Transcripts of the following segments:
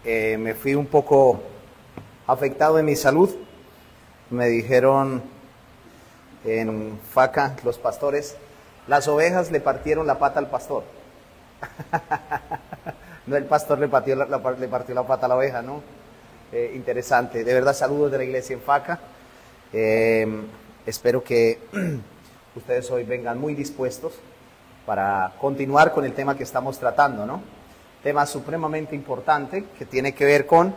me fui un poco afectado en mi salud. Me dijeron en Faca, los pastores, las ovejas le partieron la pata al pastor. No, el pastor le partió la pata a la oveja, ¿no? Interesante. De verdad, saludos de la iglesia en Faca. Espero que ustedes hoy vengan muy dispuestos para continuar con el tema que estamos tratando, ¿no? Tema supremamente importante que tiene que ver con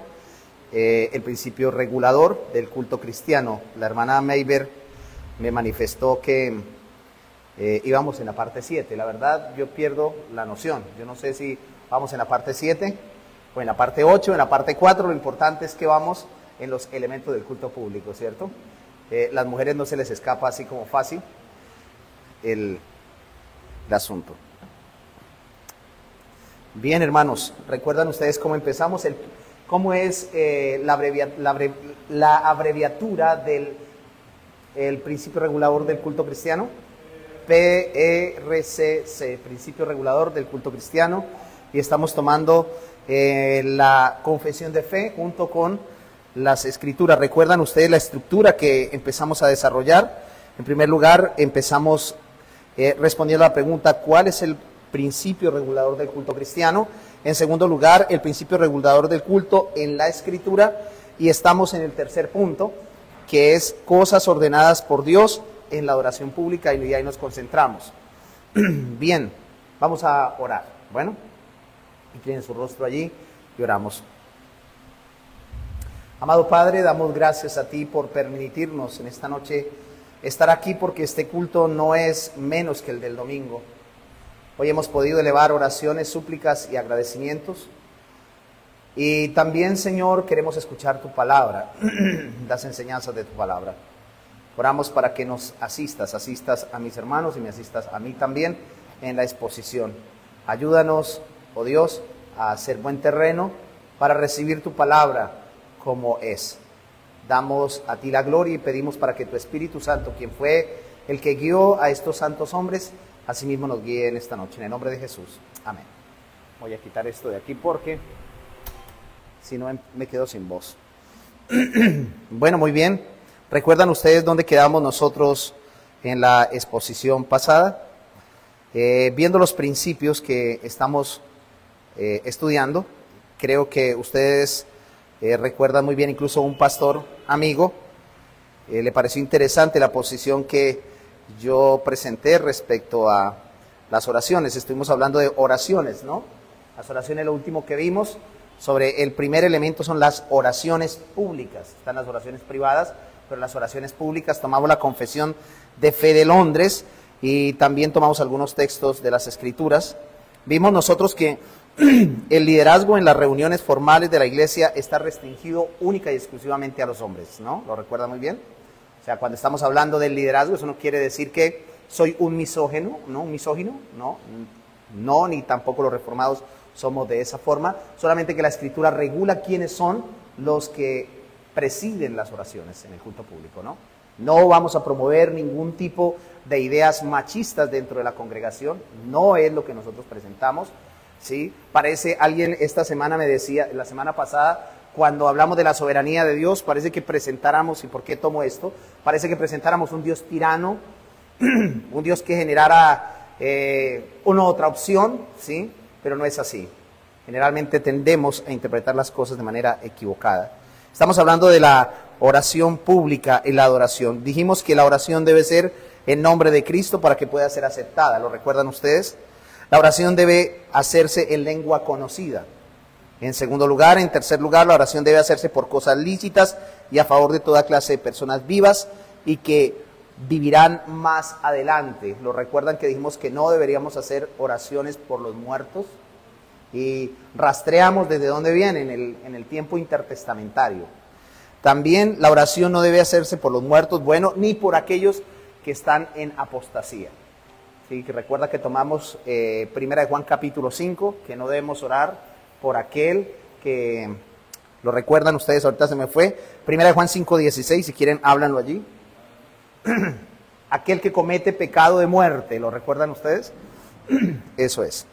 el principio regulador del culto cristiano. La hermana Mayber me manifestó que íbamos en la parte 7. La verdad, yo pierdo la noción. Yo no sé si vamos en la parte 7 o en la parte 8 o en la parte 4. Lo importante es que vamos en los elementos del culto público, ¿cierto? Las mujeres no se les escapa así como fácil el asunto. Bien, hermanos, ¿recuerdan ustedes cómo empezamos? ¿Cómo es la abreviatura del principio regulador del culto cristiano? PRCC, principio regulador del culto cristiano. Y estamos tomando la confesión de fe junto con las escrituras. ¿Recuerdan ustedes la estructura que empezamos a desarrollar? En primer lugar, empezamos respondiendo a la pregunta, ¿cuál es el principio regulador del culto cristiano? En segundo lugar, el principio regulador del culto en la escritura. Y estamos en el tercer punto, que es cosas ordenadas por Dios en la adoración pública, y ahí nos concentramos. Bien, vamos a orar. Bueno, inclinen su rostro allí y oramos. Amado Padre, damos gracias a ti por permitirnos en esta noche estar aquí, porque este culto no es menos que el del domingo. Hoy hemos podido elevar oraciones, súplicas y agradecimientos. Y también, Señor, queremos escuchar tu palabra, las enseñanzas de tu palabra. Oramos para que nos asistas a mis hermanos y me asistas a mí también en la exposición. Ayúdanos, oh Dios, a hacer buen terreno para recibir tu palabra como es. Damos a ti la gloria y pedimos para que tu Espíritu Santo, quien fue el que guió a estos santos hombres, asimismo nos guíe en esta noche. En el nombre de Jesús. Amén. Voy a quitar esto de aquí porque si no me quedo sin voz. Bueno, muy bien. ¿Recuerdan ustedes dónde quedamos nosotros en la exposición pasada? Viendo los principios que estamos estudiando, creo que ustedes recuerdan muy bien, incluso un pastor amigo, le pareció interesante la posición que yo presenté respecto a las oraciones. Estuvimos hablando de oraciones, ¿no? Las oraciones, lo último que vimos sobre el primer elemento son las oraciones públicas. Están las oraciones privadas, pero las oraciones públicas. Tomamos la confesión de fe de Londres y también tomamos algunos textos de las Escrituras. Vimos nosotros que el liderazgo en las reuniones formales de la iglesia está restringido única y exclusivamente a los hombres, ¿no? ¿Lo recuerda muy bien? O sea, cuando estamos hablando del liderazgo, eso no quiere decir que soy un misógino, ¿no? Un misógino, no, ni tampoco los reformados somos de esa forma, solamente que la Escritura regula quiénes son los que presiden las oraciones en el culto público, ¿no? No vamos a promover ningún tipo de ideas machistas dentro de la congregación, no es lo que nosotros presentamos, ¿sí? Parece, alguien esta semana me decía, la semana pasada, cuando hablamos de la soberanía de Dios, parece que presentáramos, ¿y por qué tomo esto? Parece que presentáramos un Dios tirano, un Dios que generara una otra opción, ¿sí? Pero no es así. Generalmente tendemos a interpretar las cosas de manera equivocada. Estamos hablando de la oración pública y la adoración. Dijimos que la oración debe ser en nombre de Cristo para que pueda ser aceptada. ¿Lo recuerdan ustedes? La oración debe hacerse en lengua conocida. En segundo lugar, en tercer lugar, la oración debe hacerse por cosas lícitas y a favor de toda clase de personas vivas y que vivirán más adelante. ¿Lo recuerdan que dijimos que no deberíamos hacer oraciones por los muertos? Y rastreamos desde dónde viene en el tiempo intertestamentario. También la oración no debe hacerse por los muertos, bueno, ni por aquellos que están en apostasía. Sí, que recuerda que tomamos 1 de Juan capítulo 5, que no debemos orar por aquel que, lo recuerdan ustedes, ahorita se me fue, 1 de Juan 5:16, si quieren háblanlo allí. Aquel que comete pecado de muerte, ¿lo recuerdan ustedes? Eso es.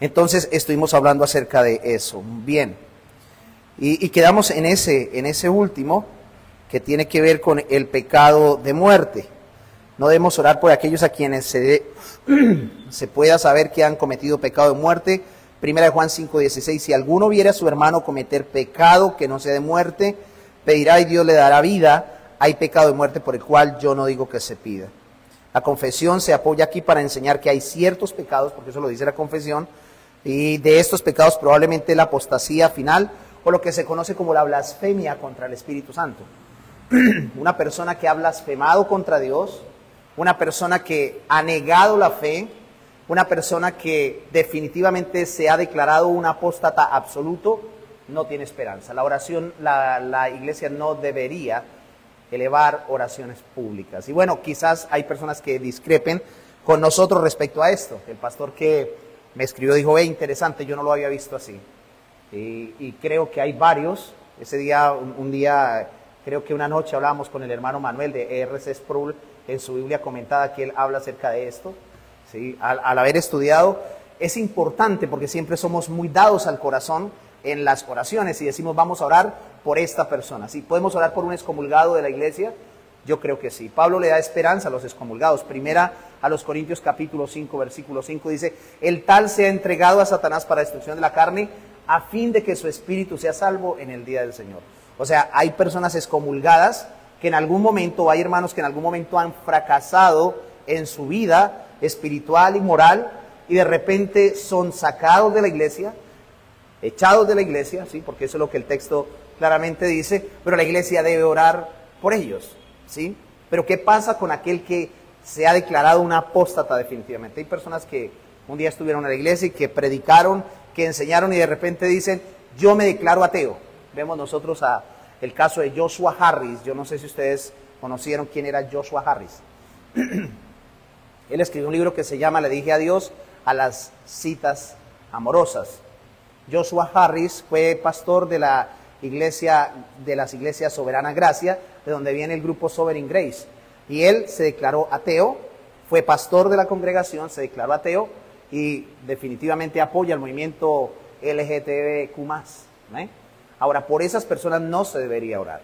Entonces estuvimos hablando acerca de eso. Bien. Y quedamos en ese último, que tiene que ver con el pecado de muerte. No debemos orar por aquellos a quienes se pueda saber que han cometido pecado de muerte. Primera de Juan 5:16, si alguno viere a su hermano cometer pecado que no sea de muerte, pedirá y Dios le dará vida. Hay pecado de muerte por el cual yo no digo que se pida. La confesión se apoya aquí para enseñar que hay ciertos pecados, porque eso lo dice la confesión, y de estos pecados probablemente la apostasía final, o lo que se conoce como la blasfemia contra el Espíritu Santo. Una persona que ha blasfemado contra Dios, una persona que ha negado la fe, una persona que definitivamente se ha declarado un apóstata absoluto, no tiene esperanza. La oración, la iglesia no debería elevar oraciones públicas. Y bueno, quizás hay personas que discrepen con nosotros respecto a esto. El pastor que me escribió dijo, interesante, yo no lo había visto así. Y creo que hay varios. Ese día, un día, creo que una noche hablábamos con el hermano Manuel de R.C. Sproul, en su Biblia comentada que él habla acerca de esto. ¿Sí? Al haber estudiado, es importante porque siempre somos muy dados al corazón en las oraciones y decimos vamos a orar por esta persona. ¿Sí? ¿Podemos orar por un excomulgado de la iglesia? Yo creo que sí. Pablo le da esperanza a los excomulgados. Primera a los Corintios capítulo 5, versículo 5 dice, el tal sea entregado a Satanás para destrucción de la carne, a fin de que su espíritu sea salvo en el día del Señor. O sea, hay personas excomulgadas que en algún momento, hay hermanos que en algún momento han fracasado en su vida espiritual y moral, y de repente son sacados de la iglesia, echados de la iglesia, ¿sí? Porque eso es lo que el texto claramente dice, pero la iglesia debe orar por ellos, ¿sí? Pero ¿qué pasa con aquel que se ha declarado un apóstata definitivamente? Hay personas que un día estuvieron en la iglesia y que predicaron, que enseñaron y de repente dicen, yo me declaro ateo. Vemos nosotros el caso de Joshua Harris. Yo no sé si ustedes conocieron quién era Joshua Harris. Él escribió un libro que se llama Le dije adiós a las citas amorosas. Joshua Harris fue pastor de la iglesia, de las iglesias Soberana Gracia, de donde viene el grupo Sovereign Grace. Y él se declaró ateo, fue pastor de la congregación, se declaró ateo y definitivamente apoya el movimiento LGTBQ+. ¿Eh? Ahora, por esas personas no se debería orar.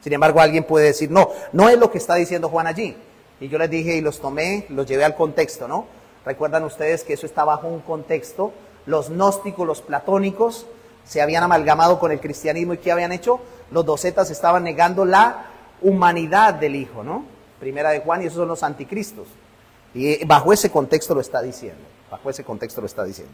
Sin embargo, alguien puede decir, no es lo que está diciendo Juan allí. Y yo les dije y los tomé, los llevé al contexto, ¿no? Recuerdan ustedes que eso está bajo un contexto. Los gnósticos, los platónicos, se habían amalgamado con el cristianismo y ¿qué habían hecho? Los docetas estaban negando la humanidad del Hijo, ¿no? Primera de Juan, y esos son los anticristos. Y bajo ese contexto lo está diciendo. Bajo ese contexto lo está diciendo.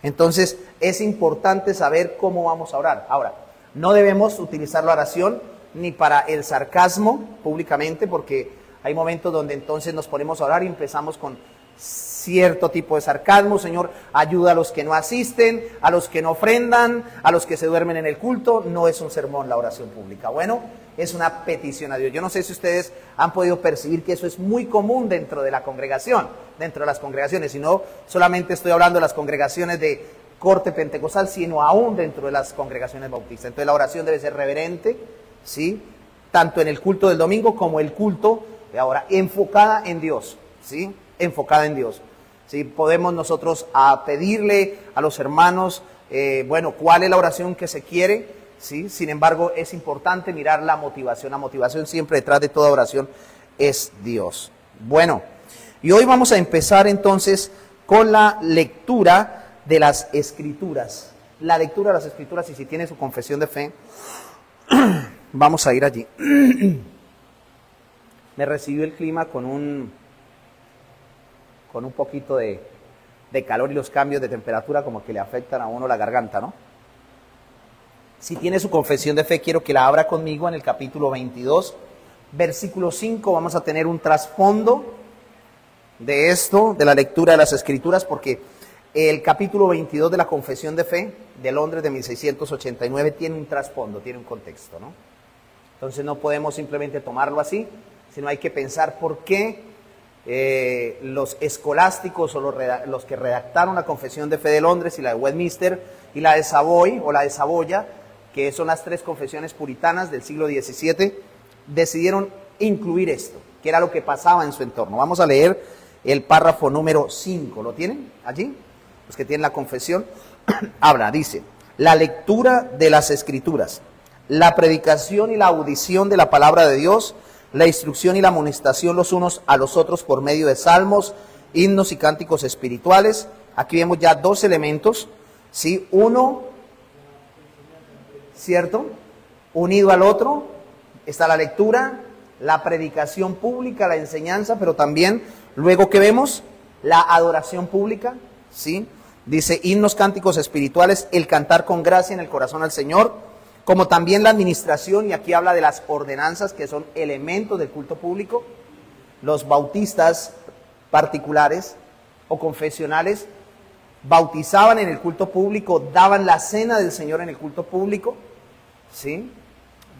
Entonces, es importante saber cómo vamos a orar. Ahora, no debemos utilizar la oración ni para el sarcasmo públicamente, porque hay momentos donde entonces nos ponemos a orar y empezamos con cierto tipo de sarcasmo. Señor, ayuda a los que no asisten, a los que no ofrendan, a los que se duermen en el culto. No es un sermón la oración pública. Bueno, es una petición a Dios. Yo no sé si ustedes han podido percibir que eso es muy común dentro de la congregación, dentro de las congregaciones, y no solamente estoy hablando de las congregaciones de corte pentecostal, sino aún dentro de las congregaciones bautistas. Entonces la oración debe ser reverente, ¿sí? Tanto en el culto del domingo como el culto de ahora, enfocada en Dios, ¿sí? Enfocada en Dios. ¿Sí? Podemos nosotros pedirle a los hermanos, cuál es la oración que se quiere, ¿sí? Sin embargo, es importante mirar la motivación. La motivación siempre detrás de toda oración es Dios. Bueno, y hoy vamos a empezar entonces con la lectura de las Escrituras. La lectura de las Escrituras, y si tiene su confesión de fe, vamos a ir allí. Me recibió el clima con un poquito de calor, y los cambios de temperatura como que le afectan a uno la garganta, ¿no? Si tiene su confesión de fe, quiero que la abra conmigo en el capítulo 22, versículo 5. Vamos a tener un trasfondo de esto, de la lectura de las Escrituras, porque el capítulo 22 de la confesión de fe de Londres de 1689 tiene un trasfondo, tiene un contexto, ¿no? Entonces no podemos simplemente tomarlo así, sino hay que pensar por qué los escolásticos o los que redactaron la confesión de fe de Londres y la de Westminster y la de Savoy o la de Saboya, que son las tres confesiones puritanas del siglo XVII, decidieron incluir esto, que era lo que pasaba en su entorno. Vamos a leer el párrafo número 5. ¿Lo tienen allí? los que tienen la confesión, habla, dice, la lectura de las Escrituras, la predicación y la audición de la palabra de Dios, la instrucción y la amonestación los unos a los otros por medio de salmos, himnos y cánticos espirituales. Aquí vemos ya dos elementos, ¿sí? Uno, ¿cierto? Unido al otro, está la lectura, la predicación pública, la enseñanza, pero también, luego que vemos, la adoración pública, ¿sí? Dice, himnos, cánticos espirituales, el cantar con gracia en el corazón al Señor, como también la administración, y aquí habla de las ordenanzas, que son elementos del culto público. Los bautistas particulares o confesionales bautizaban en el culto público, daban la cena del Señor en el culto público, ¿sí?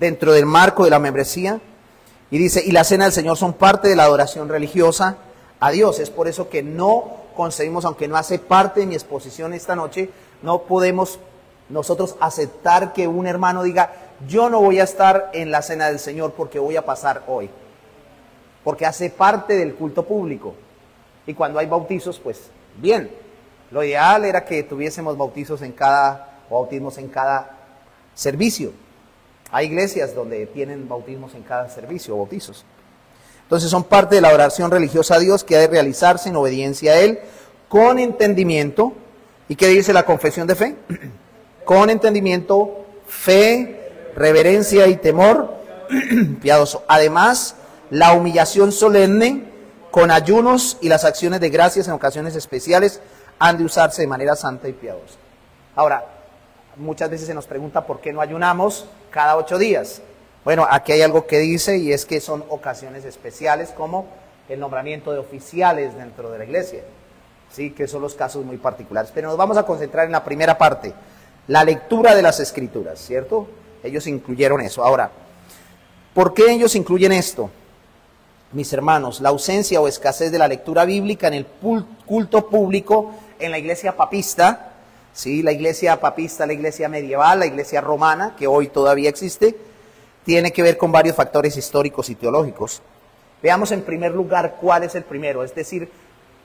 Dentro del marco de la membresía. Y dice, y la cena del Señor son parte de la adoración religiosa a Dios. Es por eso que no concebimos, aunque no hace parte de mi exposición esta noche, no podemos nosotros aceptar que un hermano diga, yo no voy a estar en la cena del Señor porque voy a pasar hoy. Porque hace parte del culto público. Y cuando hay bautizos, pues bien. Lo ideal era que tuviésemos bautismos en cada servicio. Hay iglesias donde tienen bautismos en cada servicio, bautizos. Entonces son parte de la oración religiosa a Dios que ha de realizarse en obediencia a Él, con entendimiento. ¿Y qué dice la confesión de fe? Con entendimiento, fe, reverencia y temor piadoso. Además, la humillación solemne con ayunos y las acciones de gracias en ocasiones especiales han de usarse de manera santa y piadosa. Ahora, muchas veces se nos pregunta por qué no ayunamos cada 8 días. Bueno, aquí hay algo que dice, y es que son ocasiones especiales como el nombramiento de oficiales dentro de la iglesia, ¿sí? Que son los casos muy particulares. Pero nos vamos a concentrar en la primera parte, la lectura de las Escrituras, ¿cierto? Ellos incluyeron eso. Ahora, ¿por qué ellos incluyen esto? Mis hermanos, la ausencia o escasez de la lectura bíblica en el culto público en la iglesia papista, ¿sí? La iglesia papista, la iglesia medieval, la iglesia romana, que hoy todavía existe, tiene que ver con varios factores históricos y teológicos. Veamos en primer lugar cuál es el primero, es decir,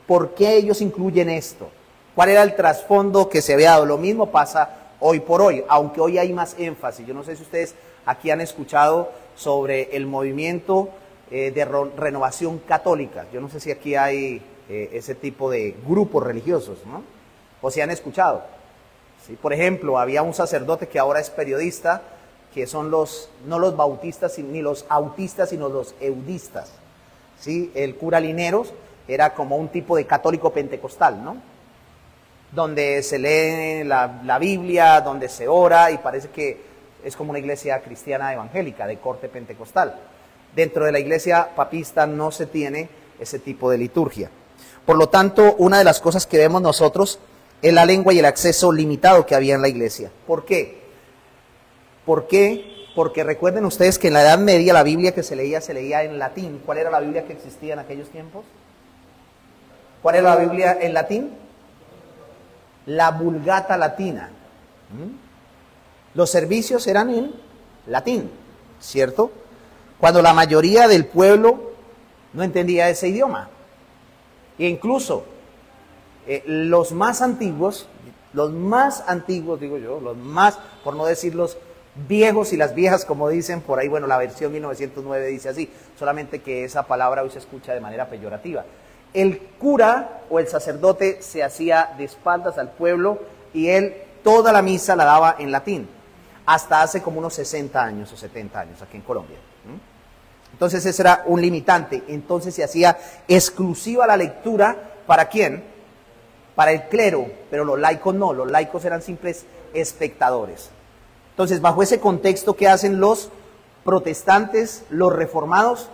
¿por qué ellos incluyen esto? ¿Cuál era el trasfondo que se había dado? Lo mismo pasa hoy por hoy, aunque hoy hay más énfasis. Yo no sé si ustedes aquí han escuchado sobre el movimiento de renovación católica. Yo no sé si aquí hay ese tipo de grupos religiosos, ¿no? O si han escuchado. ¿Sí? Por ejemplo, había un sacerdote que ahora es periodista, que son no los bautistas ni los autistas, sino los eudistas. ¿Sí? El cura Lineros era como un tipo de católico pentecostal, ¿no? Donde se lee la Biblia, donde se ora, y parece que es como una iglesia cristiana evangélica de corte pentecostal. Dentro de la iglesia papista no se tiene ese tipo de liturgia. Por lo tanto, una de las cosas que vemos nosotros es la lengua y el acceso limitado que había en la iglesia. ¿Por qué? ¿Por qué? Porque recuerden ustedes que en la Edad Media la Biblia que se leía en latín. ¿Cuál era la Biblia que existía en aquellos tiempos? ¿Cuál era la Biblia en latín? La Vulgata latina. Los servicios eran en latín, ¿cierto? Cuando la mayoría del pueblo no entendía ese idioma. E incluso los más antiguos digo yo, los más, por no decir los viejos y las viejas, como dicen por ahí, bueno, la versión 1909 dice así, solamente que esa palabra hoy se escucha de manera peyorativa. El cura o el sacerdote se hacía de espaldas al pueblo y él toda la misa la daba en latín, hasta hace como unos 60 años o 70 años aquí en Colombia. Entonces ese era un limitante. Entonces se hacía exclusiva la lectura, ¿para quién? Para el clero, pero los laicos no, los laicos eran simples espectadores. Entonces, bajo ese contexto, ¿qué hacen los protestantes, los reformados?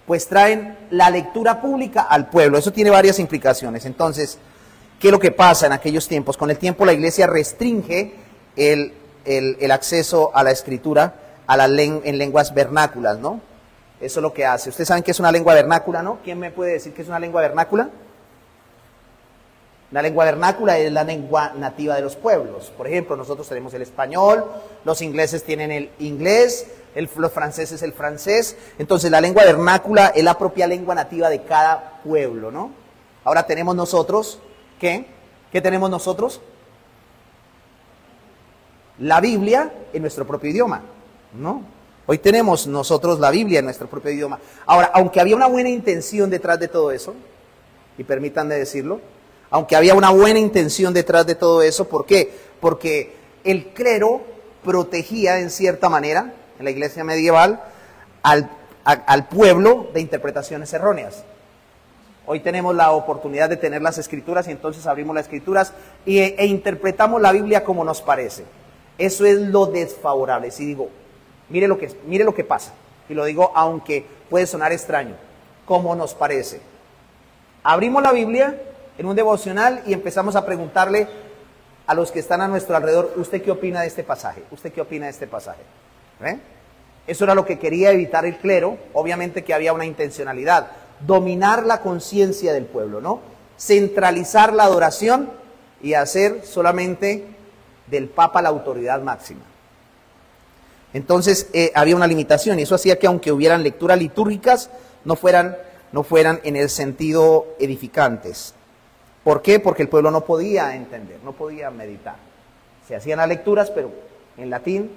Pues traen la lectura pública al pueblo. Eso tiene varias implicaciones. Entonces, ¿qué es lo que pasa en aquellos tiempos? Con el tiempo la iglesia restringe el acceso a la escritura en lenguas vernáculas, ¿no? Eso es lo que hace. Ustedes saben que es una lengua vernácula, ¿no? ¿Quién me puede decir que es una lengua vernácula? La lengua vernácula es la lengua nativa de los pueblos. Por ejemplo, nosotros tenemos el español, los ingleses tienen el inglés, los franceses el francés. Entonces la lengua vernácula es la propia lengua nativa de cada pueblo, ¿no? Ahora tenemos nosotros, ¿qué? ¿Qué tenemos nosotros? La Biblia en nuestro propio idioma, ¿no? Hoy tenemos nosotros la Biblia en nuestro propio idioma. Ahora, aunque había una buena intención detrás de todo eso, y permítanme decirlo, aunque había una buena intención detrás de todo eso, ¿por qué? Porque el clero protegía en cierta manera, en la iglesia medieval, al pueblo de interpretaciones erróneas. Hoy tenemos la oportunidad de tener las escrituras y entonces abrimos las escrituras e interpretamos la Biblia como nos parece. Eso es lo desfavorable. Si digo, mire lo que pasa, y lo digo aunque puede sonar extraño, como nos parece. Abrimos la Biblia en un devocional y empezamos a preguntarle a los que están a nuestro alrededor, ¿usted qué opina de este pasaje? ¿Usted qué opina de este pasaje? Eso era lo que quería evitar el clero, obviamente que había una intencionalidad, dominar la conciencia del pueblo, ¿no? Centralizar la adoración y hacer solamente del Papa la autoridad máxima. Entonces había una limitación y eso hacía que aunque hubieran lecturas litúrgicas, no fueran en el sentido edificantes. ¿Por qué? Porque el pueblo no podía entender, no podía meditar. Se hacían las lecturas, pero en latín.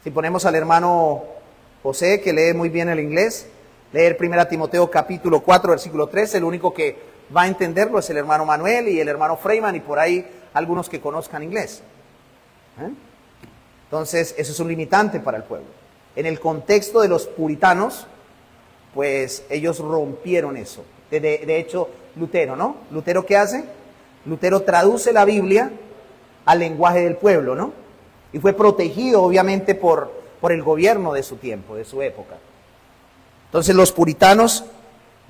Si ponemos al hermano José, que lee muy bien el inglés, leer 1 Timoteo capítulo 4, versículo 3, el único que va a entenderlo es el hermano Manuel y el hermano Freeman y por ahí algunos que conozcan inglés. Entonces, eso es un limitante para el pueblo. En el contexto de los puritanos, pues ellos rompieron eso. De hecho, Lutero, ¿no? ¿Lutero qué hace? Lutero traduce la Biblia al lenguaje del pueblo, ¿no? Y fue protegido, obviamente, por el gobierno de su tiempo, de su época. Entonces, los puritanos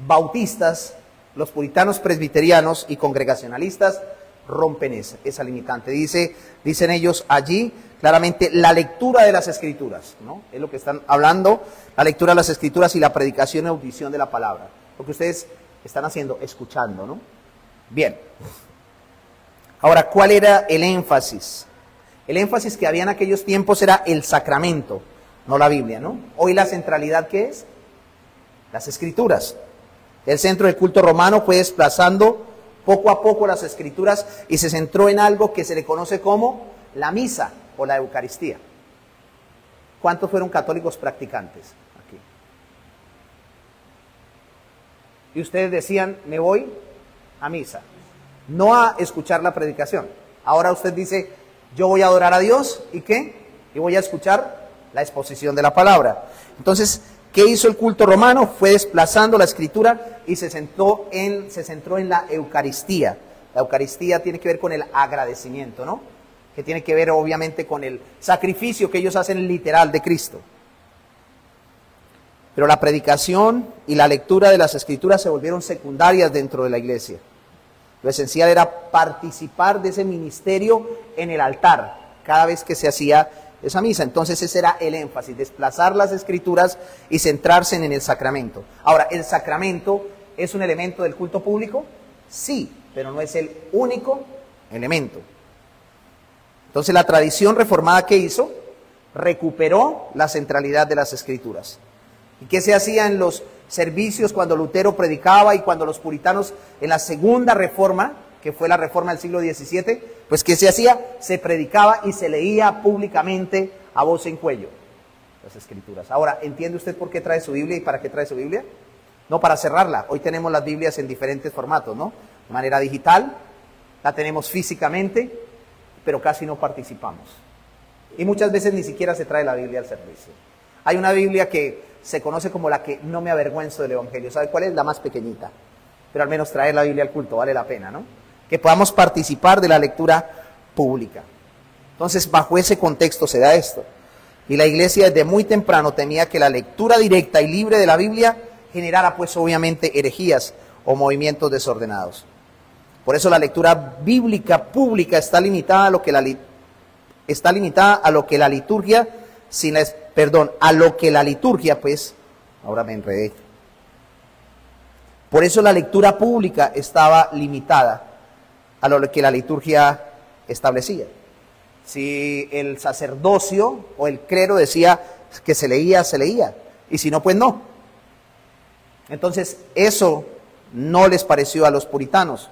bautistas, los puritanos presbiterianos y congregacionalistas rompen esa limitante. Dicen ellos allí claramente la lectura de las escrituras, ¿no? Es lo que están hablando, la lectura de las escrituras y la predicación y audición de la palabra. Lo que ustedes están haciendo, escuchando, ¿no? Bien. Ahora, ¿cuál era el énfasis? El énfasis que había en aquellos tiempos era el sacramento, no la Biblia, ¿no? Hoy la centralidad, ¿qué es? Las escrituras. El centro del culto romano fue desplazando poco a poco las escrituras y se centró en algo que se le conoce como la misa o la Eucaristía. ¿Cuántos fueron católicos practicantes aquí? Y ustedes decían, me voy a misa, no a escuchar la predicación. Ahora usted dice, yo voy a adorar a Dios, ¿y qué? Y voy a escuchar la exposición de la palabra. Entonces, ¿qué hizo el culto romano? Fue desplazando la escritura y se centró en la Eucaristía. La Eucaristía tiene que ver con el agradecimiento, ¿no? Que tiene que ver obviamente con el sacrificio que ellos hacen literal de Cristo. Pero la predicación y la lectura de las escrituras se volvieron secundarias dentro de la iglesia. Lo esencial era participar de ese ministerio en el altar cada vez que se hacía esa misa. Entonces ese era el énfasis, desplazar las escrituras y centrarse en el sacramento. Ahora, ¿el sacramento es un elemento del culto público? Sí, pero no es el único elemento. Entonces la tradición reformada, ¿qué hizo? Recuperó la centralidad de las escrituras. ¿Y qué se hacía en los servicios cuando Lutero predicaba y cuando los puritanos en la segunda reforma, que fue la reforma del siglo XVII, pues ¿qué se hacía? Se predicaba y se leía públicamente a voz en cuello las escrituras. Ahora, ¿entiende usted por qué trae su Biblia y para qué trae su Biblia? No para cerrarla. Hoy tenemos las Biblias en diferentes formatos, ¿no? De manera digital, la tenemos físicamente, pero casi no participamos. Y muchas veces ni siquiera se trae la Biblia al servicio. Hay una Biblia que se conoce como la que no me avergüenzo del Evangelio. ¿Sabe cuál es? La más pequeñita. Pero al menos traer la Biblia al culto vale la pena, ¿no? Que podamos participar de la lectura pública. Entonces, bajo ese contexto se da esto. Y la iglesia desde muy temprano temía que la lectura directa y libre de la Biblia generara, pues, obviamente, herejías o movimientos desordenados. Por eso la lectura bíblica pública está limitada a lo que la liturgia, a lo que la liturgia, pues, ahora me enredé. Por eso la lectura pública estaba limitada a lo que la liturgia establecía. Si el sacerdocio o el clero decía que se leía, se leía. Y si no, pues no. Entonces, eso no les pareció a los puritanos.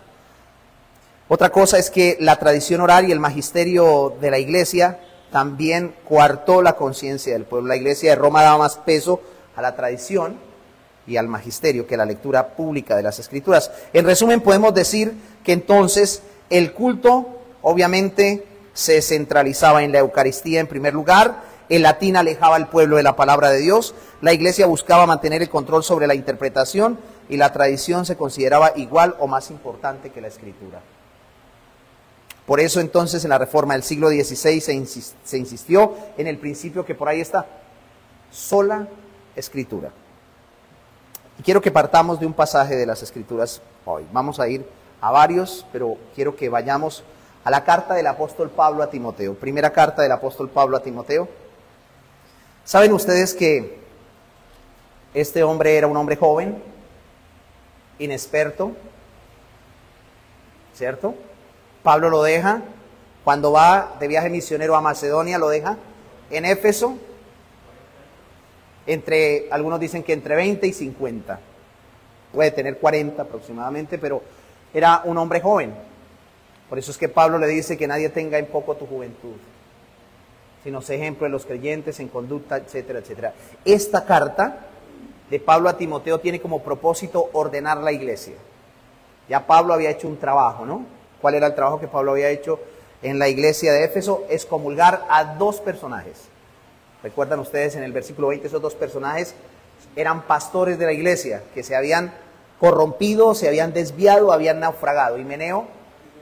Otra cosa es que la tradición oral y el magisterio de la iglesia también coartó la conciencia del pueblo. La iglesia de Roma daba más peso a la tradición y al magisterio que a la lectura pública de las escrituras. En resumen, podemos decir que entonces el culto obviamente se centralizaba en la Eucaristía en primer lugar, el latín alejaba al pueblo de la palabra de Dios, la iglesia buscaba mantener el control sobre la interpretación y la tradición se consideraba igual o más importante que la escritura. Por eso entonces en la reforma del siglo XVI se insistió en el principio que por ahí está, sola escritura. Y quiero que partamos de un pasaje de las escrituras hoy. Vamos a ir a varios, pero quiero que vayamos a la carta del apóstol Pablo a Timoteo. Primera carta del apóstol Pablo a Timoteo. ¿Saben ustedes que este hombre era un hombre joven, inexperto, ¿cierto? Pablo lo deja, cuando va de viaje misionero a Macedonia, lo deja en Éfeso, algunos dicen que entre 20 y 50, puede tener 40 aproximadamente, pero era un hombre joven. Por eso es que Pablo le dice que nadie tenga en poco tu juventud, sino sé ejemplo de los creyentes en conducta, etcétera, etcétera. Esta carta de Pablo a Timoteo tiene como propósito ordenar la iglesia. Ya Pablo había hecho un trabajo, ¿no? ¿Cuál era el trabajo que Pablo había hecho en la iglesia de Éfeso? Excomulgar a dos personajes. Recuerdan ustedes en el versículo 20, esos dos personajes eran pastores de la iglesia que se habían corrompido, se habían desviado, habían naufragado. Himeneo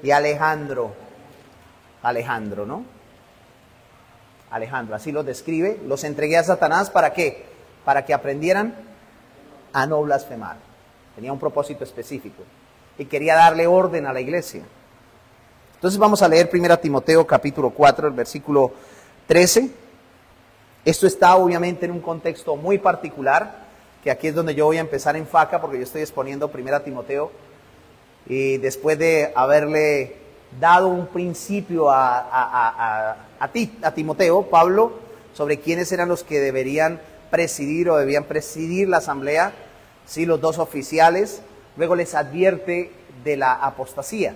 y Alejandro. Alejandro, ¿no? Alejandro, así los describe. Los entregué a Satanás, ¿para qué? Para que aprendieran a no blasfemar. Tenía un propósito específico y quería darle orden a la iglesia. Entonces vamos a leer 1 Timoteo capítulo 4, el versículo 13. Esto está obviamente en un contexto muy particular, que aquí es donde yo voy a empezar en faca, porque yo estoy exponiendo 1 Timoteo, y después de haberle dado un principio a Timoteo, Pablo, sobre quiénes eran los que deberían presidir o debían presidir la asamblea, sí, los dos oficiales, luego les advierte de la apostasía.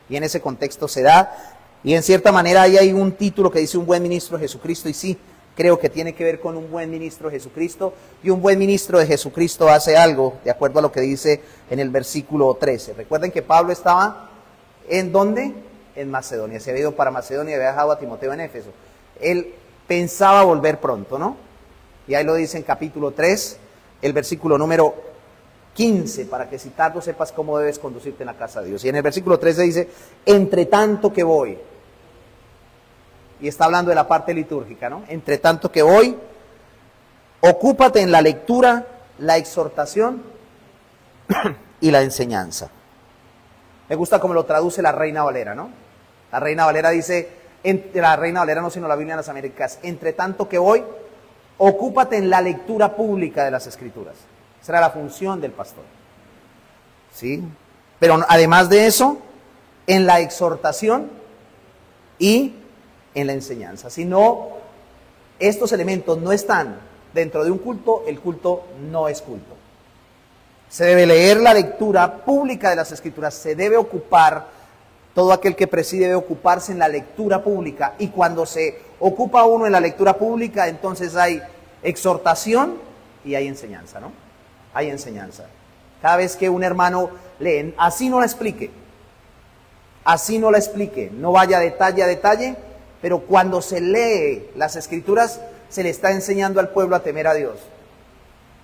Y en ese contexto se da, y en cierta manera ahí hay un título que dice un buen ministro de Jesucristo, y sí, creo que tiene que ver con un buen ministro de Jesucristo, y un buen ministro de Jesucristo hace algo, de acuerdo a lo que dice en el versículo 13. Recuerden que Pablo estaba, ¿en dónde? En Macedonia, se había ido para Macedonia y había dejado a Timoteo en Éfeso. Él pensaba volver pronto, ¿no? Y ahí lo dice en capítulo 3, el versículo número 15, para que si tardo sepas cómo debes conducirte en la casa de Dios. Y en el versículo 13 dice, entre tanto que voy, y está hablando de la parte litúrgica, ¿no? Entre tanto que voy, ocúpate en la lectura, la exhortación y la enseñanza. Me gusta cómo lo traduce la Reina Valera, ¿no? La Reina Valera dice, la Reina Valera no, sino la Biblia en las Américas, entre tanto que voy, ocúpate en la lectura pública de las Escrituras. Esa era la función del pastor. ¿Sí? Pero además de eso, en la exhortación y en la enseñanza. Si no, estos elementos no están dentro de un culto, el culto no es culto. Se debe leer la lectura pública de las Escrituras, se debe ocupar, todo aquel que preside debe ocuparse en la lectura pública, y cuando se ocupa uno en la lectura pública, entonces hay exhortación y hay enseñanza, ¿no? Hay enseñanza. Cada vez que un hermano lee, así no la explique, no vaya detalle a detalle, pero cuando se lee las Escrituras, se le está enseñando al pueblo a temer a Dios.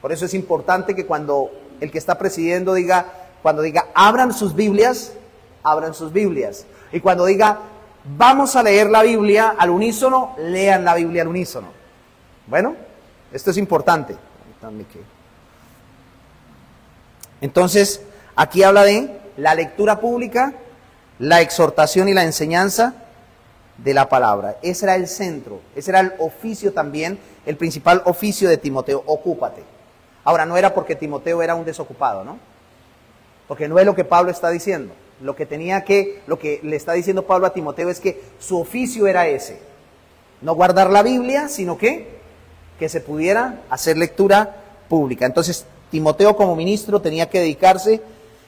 Por eso es importante que cuando el que está presidiendo diga, cuando diga, abran sus Biblias, y cuando diga, vamos a leer la Biblia al unísono, lean la Biblia al unísono. Bueno, esto es importante. Entonces, aquí habla de la lectura pública, la exhortación y la enseñanza de la palabra. Ese era el centro, ese era el oficio también, el principal oficio de Timoteo, ocúpate. Ahora, no era porque Timoteo era un desocupado, ¿no? Porque no es lo que Pablo está diciendo. Lo que le está diciendo Pablo a Timoteo es que su oficio era ese. No guardar la Biblia, sino que se pudiera hacer lectura pública. Entonces, Timoteo como ministro tenía que dedicarse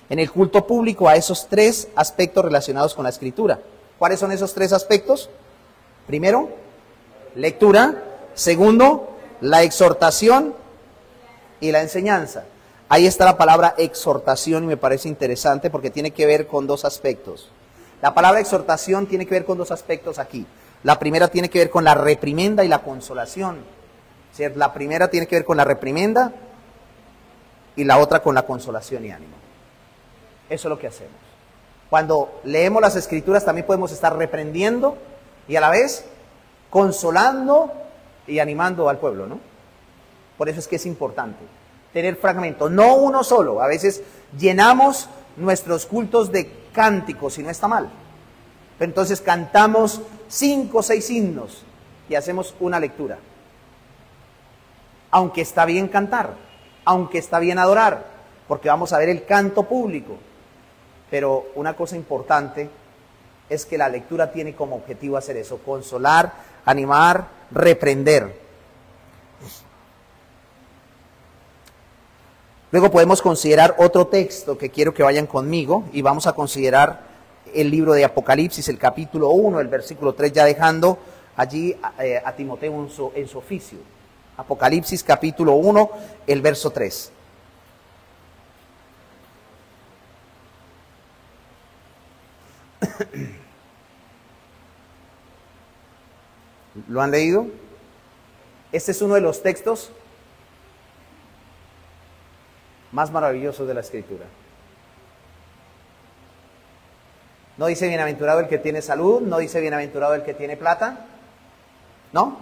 en el culto público a esos tres aspectos relacionados con la escritura. ¿Cuáles son esos tres aspectos? Primero, lectura. Segundo, la exhortación y la enseñanza. Ahí está la palabra exhortación y me parece interesante porque tiene que ver con dos aspectos. La palabra exhortación tiene que ver con dos aspectos aquí. La primera tiene que ver con la reprimenda y la consolación. ¿Cierto? La primera tiene que ver con la reprimenda y la otra con la consolación y ánimo. Eso es lo que hacemos. Cuando leemos las Escrituras también podemos estar reprendiendo y a la vez consolando y animando al pueblo, ¿no? Por eso es que es importante tener fragmentos, no uno solo. A veces llenamos nuestros cultos de cánticos y no está mal. Pero entonces cantamos 5 o 6 himnos y hacemos una lectura. Aunque está bien cantar, aunque está bien adorar, porque vamos a ver el canto público. Pero una cosa importante es que la lectura tiene como objetivo hacer eso: consolar, animar, reprender. Luego podemos considerar otro texto que quiero que vayan conmigo y vamos a considerar el libro de Apocalipsis, el capítulo 1, el versículo 3, ya dejando allí a Timoteo en su oficio. Apocalipsis capítulo 1, el verso 3. ¿Lo han leído? Este es uno de los textos más maravillosos de la Escritura. No dice bienaventurado el que tiene salud, no dice bienaventurado el que tiene plata, ¿no?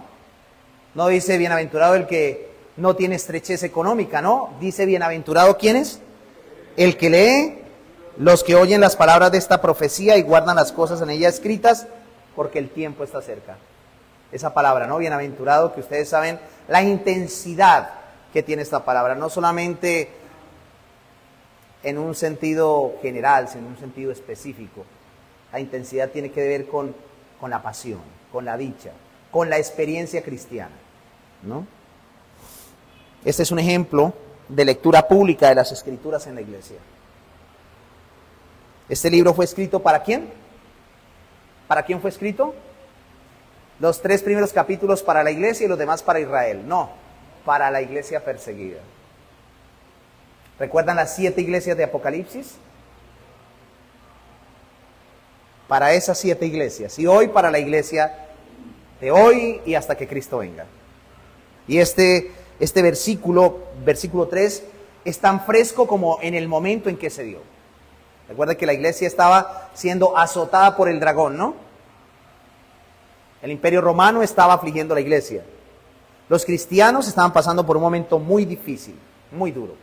No dice bienaventurado el que no tiene estrechez económica, ¿no? Dice bienaventurado ¿quiénes? El que lee, los que oyen las palabras de esta profecía y guardan las cosas en ella escritas, porque el tiempo está cerca. Esa palabra, ¿no? Bienaventurado, que ustedes saben la intensidad que tiene esta palabra, no solamente en un sentido general, sino en un sentido específico. La intensidad tiene que ver con la pasión, con la dicha, con la experiencia cristiana, ¿no? Este es un ejemplo de lectura pública de las Escrituras en la iglesia. Este libro fue escrito ¿para quién? ¿Para quién fue escrito? Los 3 primeros capítulos para la iglesia y los demás para Israel. No, para la iglesia perseguida. ¿Recuerdan las 7 iglesias de Apocalipsis? Para esas 7 iglesias. Y hoy para la iglesia de hoy y hasta que Cristo venga. Y este versículo 3, es tan fresco como en el momento en que se dio. Recuerda que la iglesia estaba siendo azotada por el dragón, ¿no? El imperio romano estaba afligiendo a la iglesia. Los cristianos estaban pasando por un momento muy difícil, muy duro.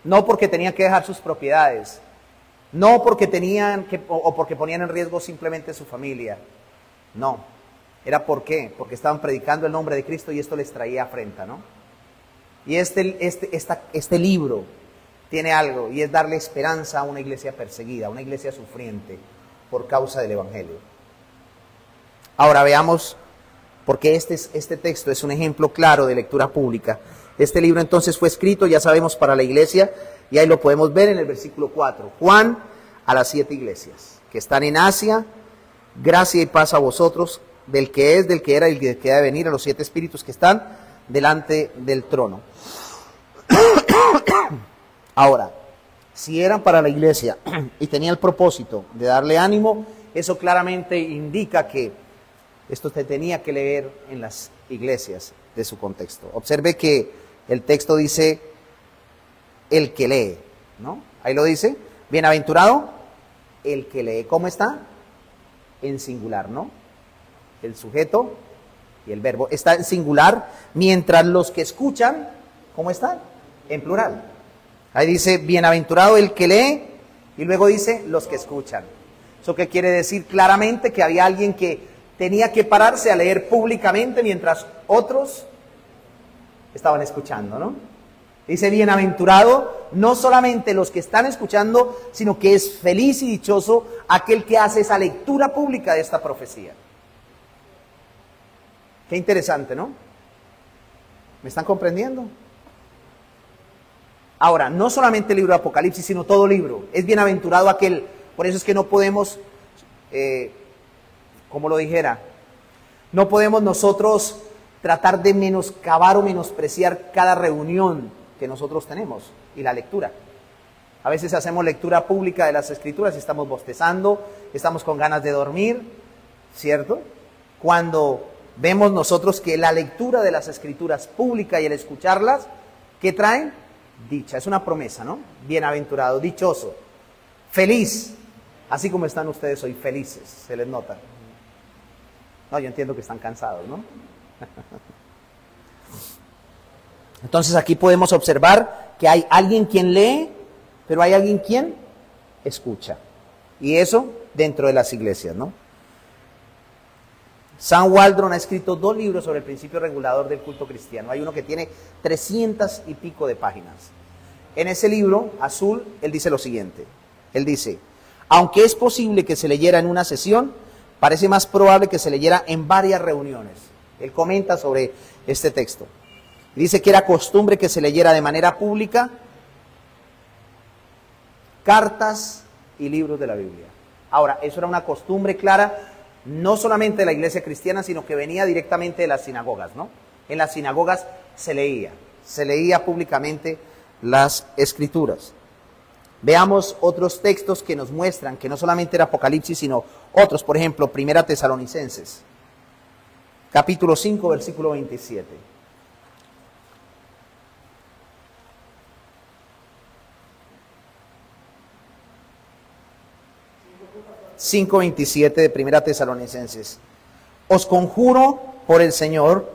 No porque tenían que dejar sus propiedades, no porque tenían que, o porque ponían en riesgo simplemente su familia. No, era ¿por qué? Porque estaban predicando el nombre de Cristo y esto les traía afrenta, ¿no? Y este libro tiene algo, y es darle esperanza a una iglesia perseguida, a una iglesia sufriente por causa del evangelio. Ahora veamos, porque este texto es un ejemplo claro de lectura pública. Este libro entonces fue escrito, ya sabemos, para la iglesia, y ahí lo podemos ver en el versículo 4. Juan a las 7 iglesias que están en Asia: gracia y paz a vosotros, del que es, del que era y del que ha de venir, a los 7 espíritus que están delante del trono. Ahora, si eran para la iglesia y tenía el propósito de darle ánimo, eso claramente indica que esto se tenía que leer en las iglesias de su contexto. Observe que el texto dice el que lee, ¿no? Ahí lo dice, bienaventurado el que lee. ¿Cómo está? En singular, ¿no? El sujeto y el verbo está en singular, mientras los que escuchan, ¿cómo están? En plural. Ahí dice bienaventurado el que lee y luego dice los que escuchan. ¿Eso qué quiere decir? Claramente que había alguien que tenía que pararse a leer públicamente mientras otros estaban escuchando, ¿no? Dice bienaventurado no solamente los que están escuchando, sino que es feliz y dichoso aquel que hace esa lectura pública de esta profecía. Qué interesante, ¿no? ¿Me están comprendiendo? Ahora, no solamente el libro de Apocalipsis, sino todo libro. Es bienaventurado aquel. Por eso es que no podemos, como lo dijera, no podemos nosotros tratar de menoscabar o menospreciar cada reunión que nosotros tenemos y la lectura. A veces hacemos lectura pública de las Escrituras y estamos bostezando, estamos con ganas de dormir, ¿cierto? Cuando vemos nosotros que la lectura de las Escrituras pública y el escucharlas, ¿qué traen? Dicha, es una promesa, ¿no? Bienaventurado, dichoso, feliz, así como están ustedes hoy, felices, se les nota. No, yo entiendo que están cansados, ¿no? Entonces aquí podemos observar que hay alguien quien lee, pero hay alguien quien escucha. Y eso dentro de las iglesias, ¿no? Sam Waldron ha escrito 2 libros sobre el principio regulador del culto cristiano. Hay uno que tiene 300 y pico de páginas. En ese libro, azul, él dice lo siguiente. Él dice, aunque es posible que se leyera en una sesión, parece más probable que se leyera en varias reuniones. Él comenta sobre este texto. Dice que era costumbre que se leyera de manera pública cartas y libros de la Biblia. Ahora, eso era una costumbre clara, no solamente de la iglesia cristiana, sino que venía directamente de las sinagogas, ¿no? En las sinagogas se leía públicamente las Escrituras. Veamos otros textos que nos muestran que no solamente era Apocalipsis, sino otros, por ejemplo, Primera Tesalonicenses, capítulo 5, versículo 27. 5:27 de Primera Tesalonicenses. Os conjuro por el Señor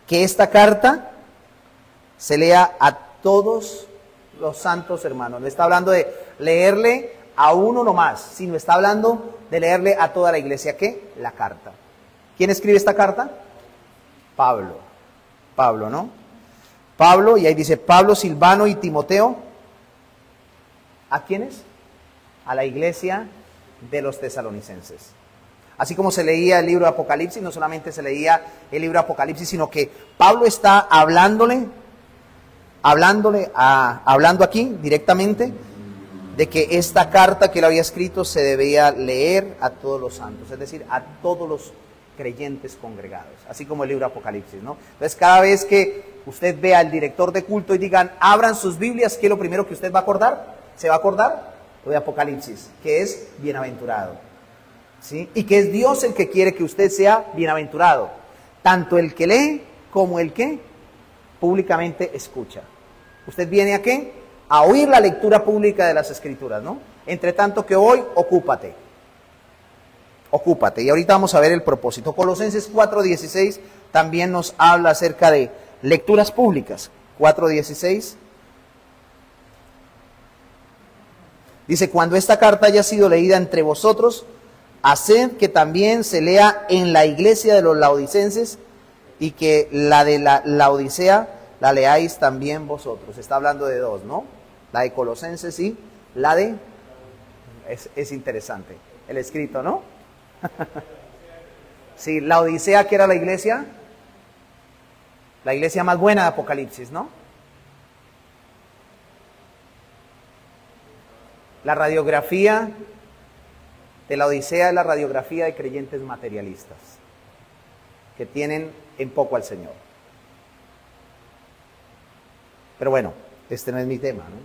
que esta carta se lea a todos los santos hermanos. No está hablando de leerle a uno nomás, sino está hablando de leerle a toda la iglesia. ¿Qué? La carta. ¿Quién escribe esta carta? Pablo. Pablo, ¿no? Pablo, y ahí dice Pablo, Silvano y Timoteo. ¿A quiénes? A la iglesia de los tesalonicenses. Así como se leía el libro de Apocalipsis, no solamente se leía el libro de Apocalipsis, sino que Pablo está hablando aquí directamente de que esta carta que él había escrito se debía leer a todos los santos, es decir, a todos los creyentes congregados, así como el libro de Apocalipsis, ¿no? Entonces, cada vez que usted vea al director de culto y digan, abran sus Biblias, ¿qué es lo primero que usted va a acordar? ¿Se va a acordar? Lo de Apocalipsis, que es bienaventurado, ¿sí? Y que es Dios el que quiere que usted sea bienaventurado, tanto el que lee como el que públicamente escucha. ¿Usted viene a qué? A oír la lectura pública de las Escrituras, ¿no? Entre tanto que hoy, ocúpate. Ocúpate. Y ahorita vamos a ver el propósito. Colosenses 4:16 también nos habla acerca de lecturas públicas. 4:16. Dice, cuando esta carta haya sido leída entre vosotros, haced que también se lea en la iglesia de los laodicenses y que la de la Laodicea la leáis también vosotros. Está hablando de 2, ¿no? La de Colosenses y la de... Es interesante el escrito, ¿no? Sí, la Odisea, que era la iglesia más buena de Apocalipsis, ¿no? La radiografía de la Odisea es la radiografía de creyentes materialistas que tienen en poco al Señor. Pero bueno, este no es mi tema, ¿no?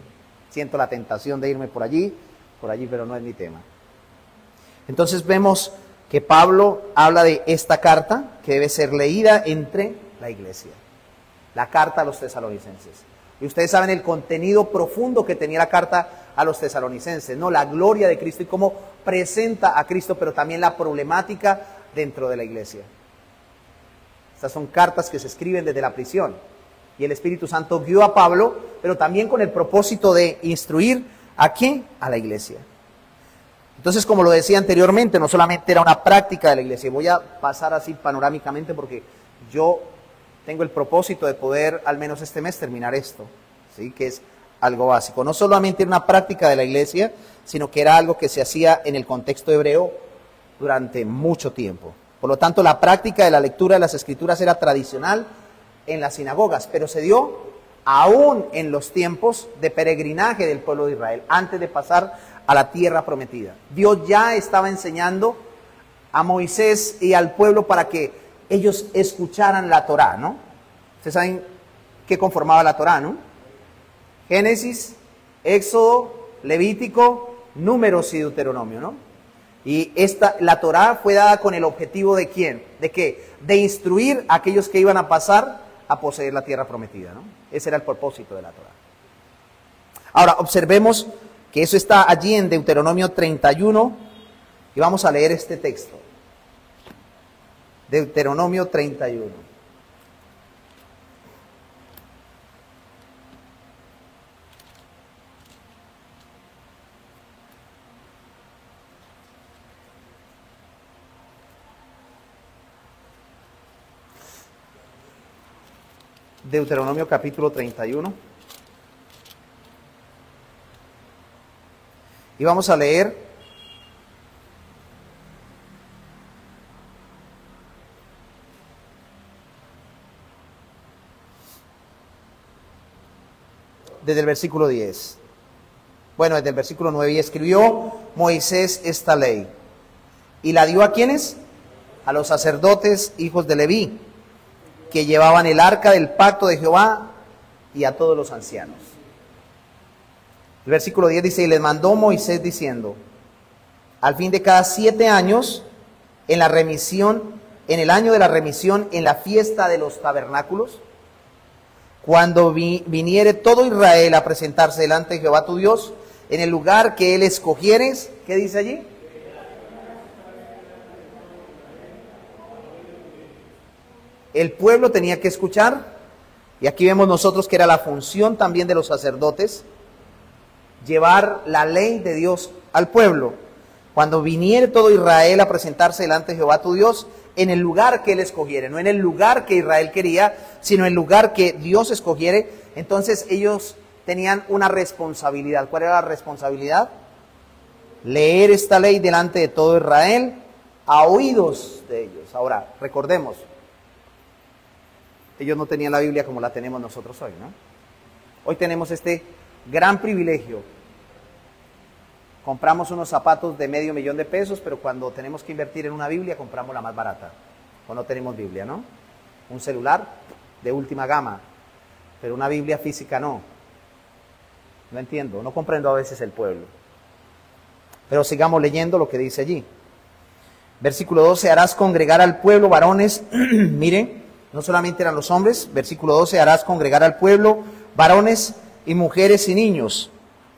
Siento la tentación de irme por allí, pero no es mi tema. Entonces vemos que Pablo habla de esta carta que debe ser leída entre la iglesia. La carta a los tesalonicenses. Y ustedes saben el contenido profundo que tenía la carta a los tesalonicenses, ¿no? La gloria de Cristo y cómo presenta a Cristo, pero también la problemática dentro de la iglesia. Estas son cartas que se escriben desde la prisión. Y el Espíritu Santo guió a Pablo, pero también con el propósito de instruir ¿a quién? A la iglesia. Entonces, como lo decía anteriormente, no solamente era una práctica de la iglesia. Voy a pasar así panorámicamente porque yo tengo el propósito de poder, al menos este mes, terminar esto, ¿sí? Que es algo básico. No solamente era una práctica de la iglesia, sino que era algo que se hacía en el contexto hebreo durante mucho tiempo. Por lo tanto, la práctica de la lectura de las Escrituras era tradicional en las sinagogas, pero se dio aún en los tiempos de peregrinaje del pueblo de Israel, antes de pasar a la tierra prometida. Dios ya estaba enseñando a Moisés y al pueblo para que ellos escucharan la Torá, ¿no? Ustedes saben qué conformaba la Torá, ¿no? Génesis, Éxodo, Levítico, Números y Deuteronomio, ¿no? Y la Torá fue dada con el objetivo ¿de quién? ¿De qué? De instruir a aquellos que iban a pasar a poseer la tierra prometida, ¿no? Ese era el propósito de la Torá. Ahora, observemos que eso está allí en Deuteronomio 31 y vamos a leer este texto. Deuteronomio 31. Deuteronomio capítulo 31. Y vamos a leer desde el versículo 10. Bueno, desde el versículo 9. Y escribió Moisés esta ley. ¿Y la dio a quiénes? A los sacerdotes, hijos de Leví, que llevaban el arca del pacto de Jehová, y a todos los ancianos. El versículo 10 dice, y les mandó Moisés diciendo, al fin de cada 7 años, en la remisión, en el año de la remisión, en la fiesta de los tabernáculos, cuando viniere todo Israel a presentarse delante de Jehová tu Dios, en el lugar que él escogieres, ¿qué dice allí? El pueblo tenía que escuchar, y aquí vemos nosotros que era la función también de los sacerdotes, llevar la ley de Dios al pueblo. Cuando viniere todo Israel a presentarse delante de Jehová tu Dios, en el lugar que él escogiere, no en el lugar que Israel quería, sino en el lugar que Dios escogiere, entonces ellos tenían una responsabilidad. ¿Cuál era la responsabilidad? Leer esta ley delante de todo Israel, a oídos de ellos. Ahora, recordemos, ellos no tenían la Biblia como la tenemos nosotros hoy, ¿no? Hoy tenemos este gran privilegio. Compramos unos zapatos de $500,000, pero cuando tenemos que invertir en una Biblia, compramos la más barata. O no tenemos Biblia, ¿no? Un celular de última gama, pero una Biblia física no. No entiendo, no comprendo a veces el pueblo. Pero sigamos leyendo lo que dice allí. Versículo 12, harás congregar al pueblo varones, miren, no solamente eran los hombres, versículo 12, harás congregar al pueblo varones y mujeres y niños,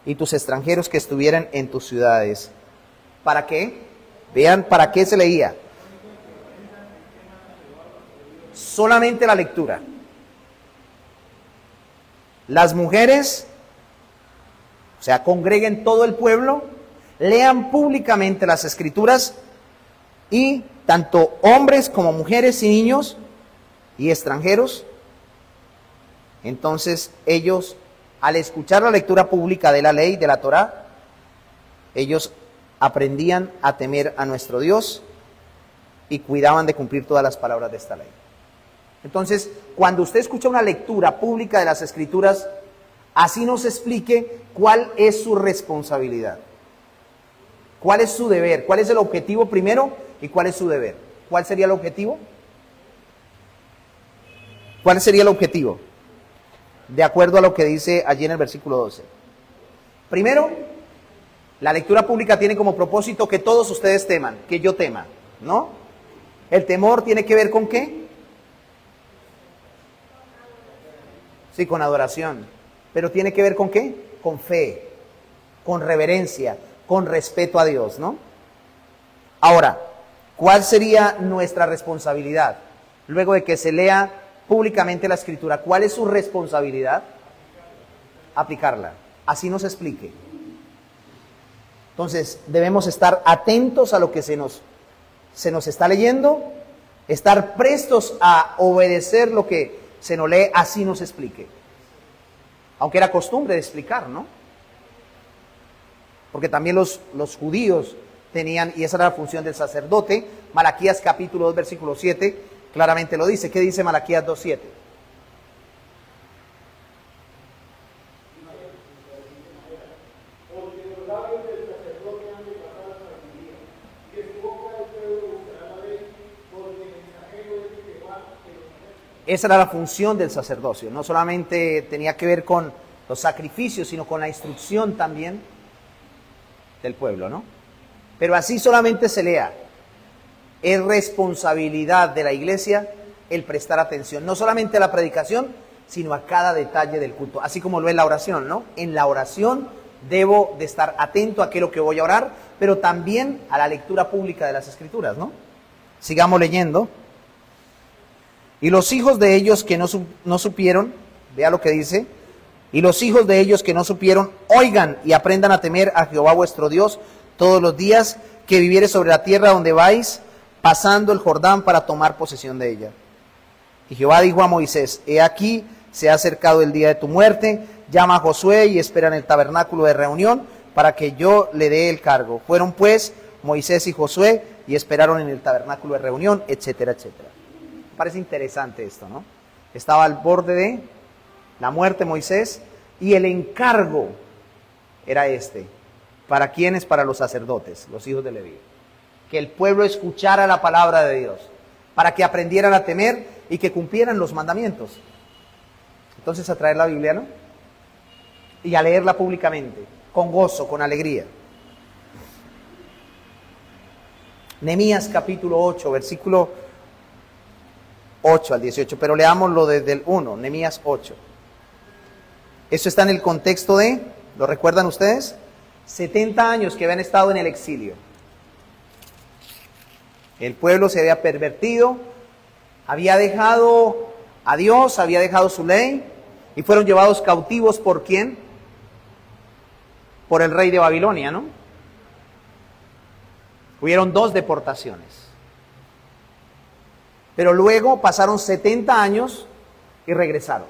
y tus extranjeros que estuvieran en tus ciudades. ¿Para qué? Vean para qué se leía. Solamente la lectura. Las mujeres, o sea, congreguen todo el pueblo, lean públicamente las escrituras, y tanto hombres como mujeres y niños y extranjeros, entonces ellos, al escuchar la lectura pública de la ley, de la Torá, ellos aprendían a temer a nuestro Dios y cuidaban de cumplir todas las palabras de esta ley. Entonces, cuando usted escucha una lectura pública de las Escrituras, así nos explique cuál es su responsabilidad, cuál es su deber, cuál es el objetivo primero y cuál es su deber. ¿Cuál sería el objetivo? ¿Cuál sería el objetivo? De acuerdo a lo que dice allí en el versículo 12. Primero, la lectura pública tiene como propósito que todos ustedes teman, que yo tema, ¿no? El temor tiene que ver con ¿qué? Sí, con adoración. Pero tiene que ver con ¿qué? Con fe, con reverencia, con respeto a Dios, ¿no? Ahora, ¿cuál sería nuestra responsabilidad? Luego de que se lea públicamente la Escritura, ¿cuál es su responsabilidad? Aplicarla. Así nos explique. Entonces, debemos estar atentos a lo que se nos está leyendo, estar prestos a obedecer lo que se nos lee, así nos explique. Aunque era costumbre de explicar, ¿no? Porque también los judíos tenían, y esa era la función del sacerdote. Malaquías capítulo 2, versículo 7, claramente lo dice. ¿Qué dice Malaquías 2:7? Esa era la función del sacerdocio. No solamente tenía que ver con los sacrificios, sino con la instrucción también del pueblo, ¿no? Pero así solamente se lea. Es responsabilidad de la iglesia el prestar atención, no solamente a la predicación, sino a cada detalle del culto. Así como lo es la oración, ¿no? En la oración debo de estar atento a qué es lo que voy a orar, pero también a la lectura pública de las Escrituras, ¿no? Sigamos leyendo. Y los hijos de ellos que no supieron, vea lo que dice, y los hijos de ellos que no supieron, oigan y aprendan a temer a Jehová vuestro Dios todos los días que viviere sobre la tierra donde vais, pasando el Jordán para tomar posesión de ella. Y Jehová dijo a Moisés, he aquí, se ha acercado el día de tu muerte, llama a Josué y espera en el tabernáculo de reunión para que yo le dé el cargo. Fueron pues Moisés y Josué y esperaron en el tabernáculo de reunión, etcétera, etcétera. Me parece interesante esto, ¿no? Estaba al borde de la muerte Moisés y el encargo era este. ¿Para quiénes? Para los sacerdotes, los hijos de Leví. Que el pueblo escuchara la palabra de Dios, para que aprendieran a temer y que cumplieran los mandamientos. Entonces a traer la Biblia, ¿no? Y a leerla públicamente, con gozo, con alegría. Nehemías capítulo 8, versículo 8 al 18, pero leámoslo desde el 1, Nehemías 8. Esto está en el contexto de, ¿lo recuerdan ustedes? 70 años que habían estado en el exilio. El pueblo se había pervertido, había dejado a Dios, había dejado su ley, y fueron llevados cautivos ¿por quién? Por el rey de Babilonia, ¿no? Hubieron 2 deportaciones. Pero luego pasaron 70 años y regresaron.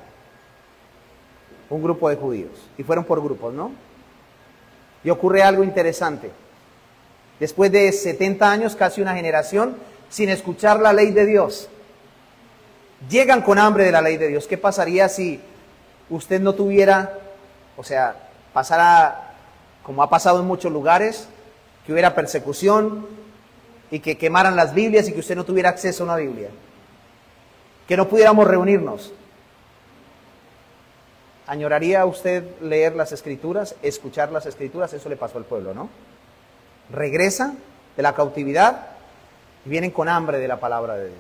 Un grupo de judíos. Y fueron por grupos, ¿no? Y ocurre algo interesante. Después de 70 años, casi una generación, sin escuchar la ley de Dios. Llegan con hambre de la ley de Dios. ¿Qué pasaría si usted no tuviera, o sea, pasara, como ha pasado en muchos lugares, que hubiera persecución y que quemaran las Biblias y que usted no tuviera acceso a una Biblia? Que no pudiéramos reunirnos. ¿Añoraría usted leer las Escrituras, escuchar las Escrituras? Eso le pasó al pueblo, ¿no? Regresa de la cautividad y vienen con hambre de la palabra de Dios.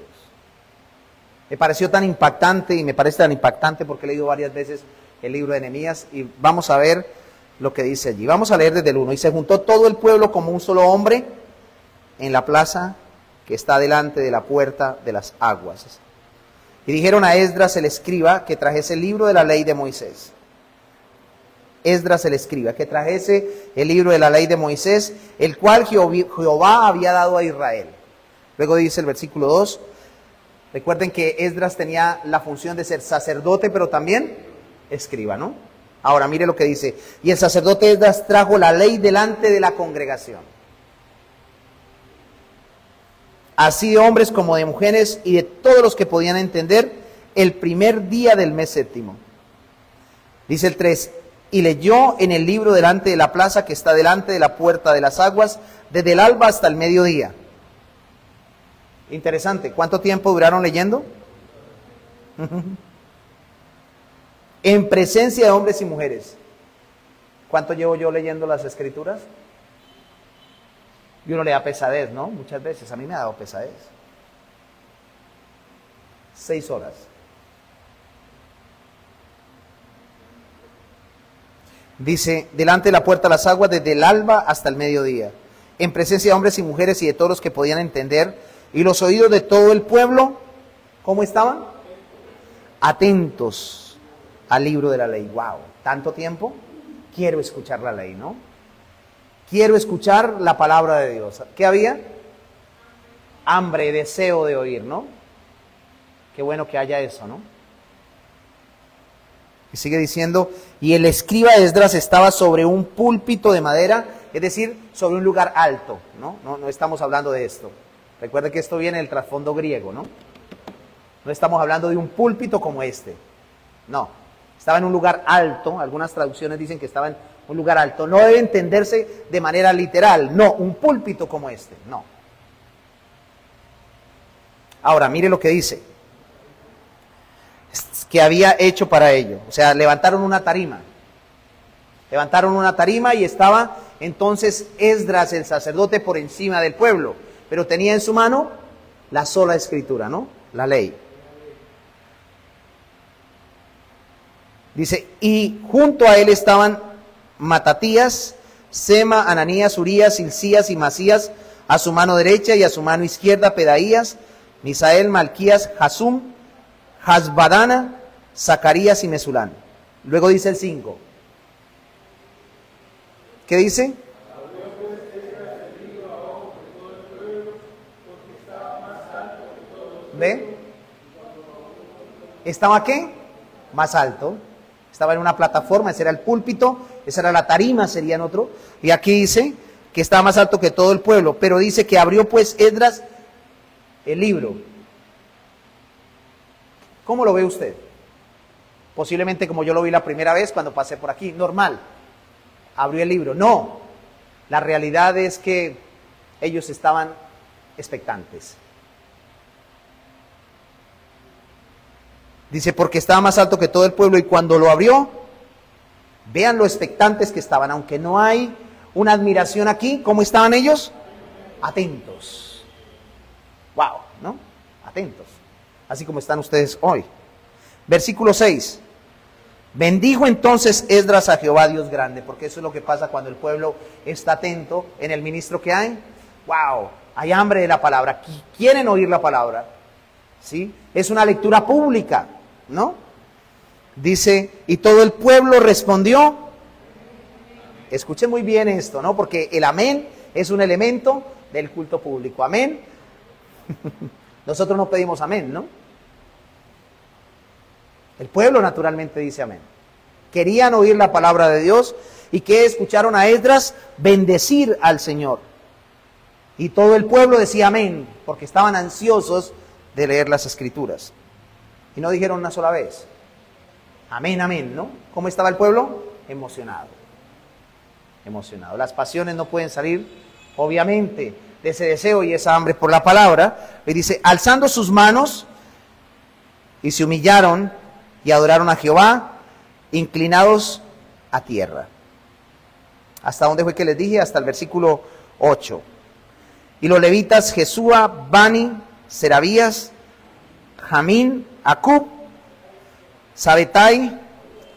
Me pareció tan impactante y me parece tan impactante porque he leído varias veces el libro de Nehemías y vamos a ver lo que dice allí. Vamos a leer desde el 1. Y se juntó todo el pueblo como un solo hombre en la plaza que está delante de la puerta de las aguas. Y dijeron a Esdras el escriba que trajese el libro de la ley de Moisés. Esdras el escriba, que trajese el libro de la ley de Moisés, el cual Jehová había dado a Israel. Luego dice el versículo 2, recuerden que Esdras tenía la función de ser sacerdote, pero también escriba, ¿no? Ahora mire lo que dice, y el sacerdote Esdras trajo la ley delante de la congregación. Así de hombres como de mujeres y de todos los que podían entender, el primer día del mes séptimo. Dice el 3, y leyó en el libro delante de la plaza que está delante de la puerta de las aguas, desde el alba hasta el mediodía. Interesante, ¿cuánto tiempo duraron leyendo? En presencia de hombres y mujeres. ¿Cuánto llevo yo leyendo las Escrituras? Y uno le da pesadez, ¿no? Muchas veces, a mí me ha dado pesadez. 6 horas. Dice, delante de la puerta de las aguas, desde el alba hasta el mediodía, en presencia de hombres y mujeres y de todos los que podían entender, y los oídos de todo el pueblo, ¿cómo estaban? Atentos al libro de la ley. ¡Wow! ¿Tanto tiempo? Quiero escuchar la ley, ¿no? Quiero escuchar la palabra de Dios. ¿Qué había? Hambre, deseo de oír, ¿no? Qué bueno que haya eso, ¿no? Y sigue diciendo, y el escriba Esdras estaba sobre un púlpito de madera, es decir, sobre un lugar alto, ¿no? No estamos hablando de esto. Recuerden que esto viene del trasfondo griego, ¿no? No estamos hablando de un púlpito como este. No, estaba en un lugar alto, algunas traducciones dicen que estaba en un lugar alto. No debe entenderse de manera literal, no, un púlpito como este, no. Ahora, mire lo que dice. que había hecho para ello. O sea, levantaron una tarima. Levantaron una tarima y estaba entonces Esdras, el sacerdote, por encima del pueblo. Pero tenía en su mano la sola escritura, ¿no? La ley. Dice, y junto a él estaban Matatías, Sema, Ananías, Urías, Hilcías y Masías, a su mano derecha, y a su mano izquierda Pedaías, Misael, Malquías, Hasum, Hasbadana, Zacarías y Mesulán. Luego dice el 5. ¿Qué dice? ¿Ve? ¿Estaba qué? Más alto. Estaba en una plataforma, ese era el púlpito, esa era la tarima, sería en otro. Y aquí dice que estaba más alto que todo el pueblo, pero dice que abrió pues Esdras el libro. ¿Cómo lo ve usted? Posiblemente como yo lo vi la primera vez cuando pasé por aquí, normal. Abrió el libro. No, la realidad es que ellos estaban expectantes. Dice, porque estaba más alto que todo el pueblo, y cuando lo abrió, vean lo expectantes que estaban, aunque no hay una admiración aquí, ¿cómo estaban ellos? Atentos. Wow, ¿no? Atentos. Así como están ustedes hoy. Versículo 6. Bendijo entonces Esdras a Jehová Dios grande, porque eso es lo que pasa cuando el pueblo está atento en el ministro que hay. Wow, hay hambre de la palabra, quieren oír la palabra. ¿Sí? Es una lectura pública, ¿no? Dice, y todo el pueblo respondió. Escuchen muy bien esto, ¿no? Porque el amén es un elemento del culto público. Amén. Nosotros no pedimos amén, ¿no? El pueblo naturalmente dice amén. Querían oír la palabra de Dios, y que escucharon a Esdras bendecir al Señor. Y todo el pueblo decía amén, porque estaban ansiosos de leer las escrituras. Y no dijeron una sola vez. Amén, amén, ¿no? ¿Cómo estaba el pueblo? Emocionado. Emocionado. Las pasiones no pueden salir, obviamente, de ese deseo y esa hambre por la palabra. Y dice, alzando sus manos, y se humillaron y adoraron a Jehová, inclinados a tierra. ¿Hasta dónde fue que les dije? Hasta el versículo 8. Y los levitas, Jesúa, Bani, Serabías, Jamín, Acub, Sabetai,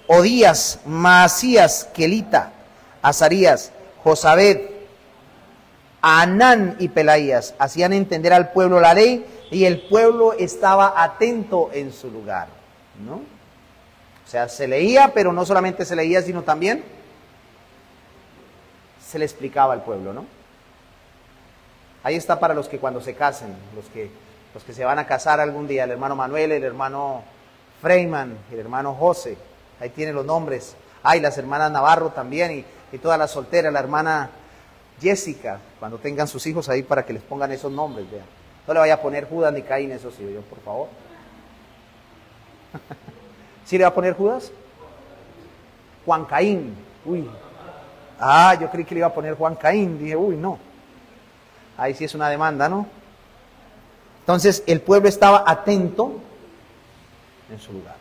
Odías, Maasías, Kelita, Azarías, Josabed, Anán y Pelaías hacían entender al pueblo la ley, y el pueblo estaba atento en su lugar, ¿no? O sea, se leía, pero no solamente se leía, sino también se le explicaba al pueblo, ¿no? Ahí está para los que cuando se casen, los que se van a casar algún día, el hermano Manuel, el hermano Freiman, el hermano José, ahí tienen los nombres. Ay, las hermanas Navarro también, y todas las solteras, la hermana Jessica, cuando tengan sus hijos ahí para que les pongan esos nombres, vean. No le vaya a poner Judas ni Caín, eso sí, yo, por favor. ¿Sí le va a poner Judas? Juan Caín, uy. Ah, yo creí que le iba a poner Juan Caín, dije, uy, no. Ahí sí es una demanda, ¿no? Entonces el pueblo estaba atento en su lugar,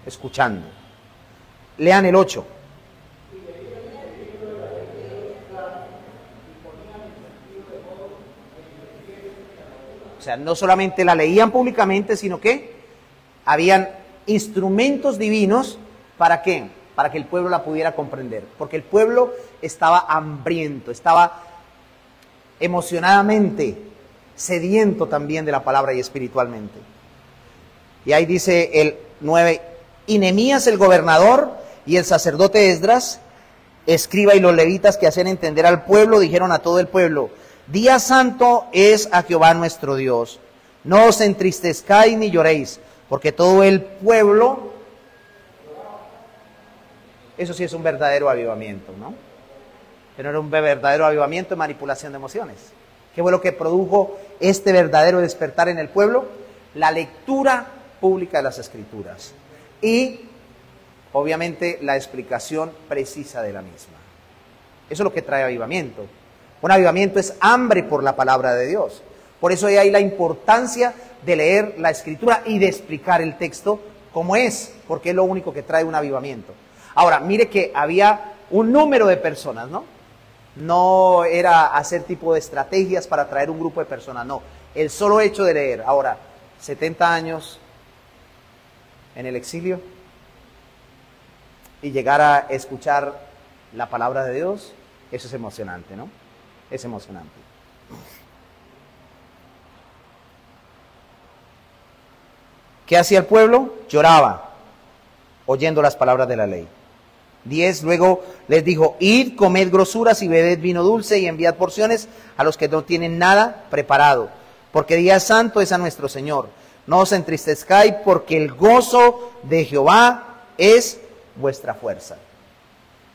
escuchando. Lean el 8. O sea, no solamente la leían públicamente, sino que habían instrumentos divinos. ¿Para qué? Para que el pueblo la pudiera comprender. Porque el pueblo estaba hambriento, estaba emocionadamente sediento también de la palabra y espiritualmente. Y ahí dice el 9, y Nehemías el gobernador y el sacerdote Esdras, escriba, y los levitas que hacían entender al pueblo, dijeron a todo el pueblo: día santo es a Jehová nuestro Dios, no os entristezcáis ni lloréis, porque todo el pueblo, eso sí es un verdadero avivamiento, ¿no? Pero era un verdadero avivamiento de manipulación de emociones. ¿Qué fue lo que produjo este verdadero despertar en el pueblo? La lectura pública de las Escrituras y, obviamente, la explicación precisa de la misma. Eso es lo que trae avivamiento. Un avivamiento es hambre por la palabra de Dios. Por eso hay la importancia de leer la Escritura y de explicar el texto como es, porque es lo único que trae un avivamiento. Ahora, mire que había un número de personas, ¿no? No era hacer tipo de estrategias para traer un grupo de personas, no. El solo hecho de leer. Ahora, 70 años en el exilio y llegar a escuchar la palabra de Dios, eso es emocionante, ¿no? Es emocionante. ¿Qué hacía el pueblo? Lloraba, oyendo las palabras de la ley. 10, luego les dijo, id, comed grosuras y bebed vino dulce y enviad porciones a los que no tienen nada preparado, porque día santo es a nuestro Señor. No os entristezcáis, porque el gozo de Jehová es vuestra fuerza.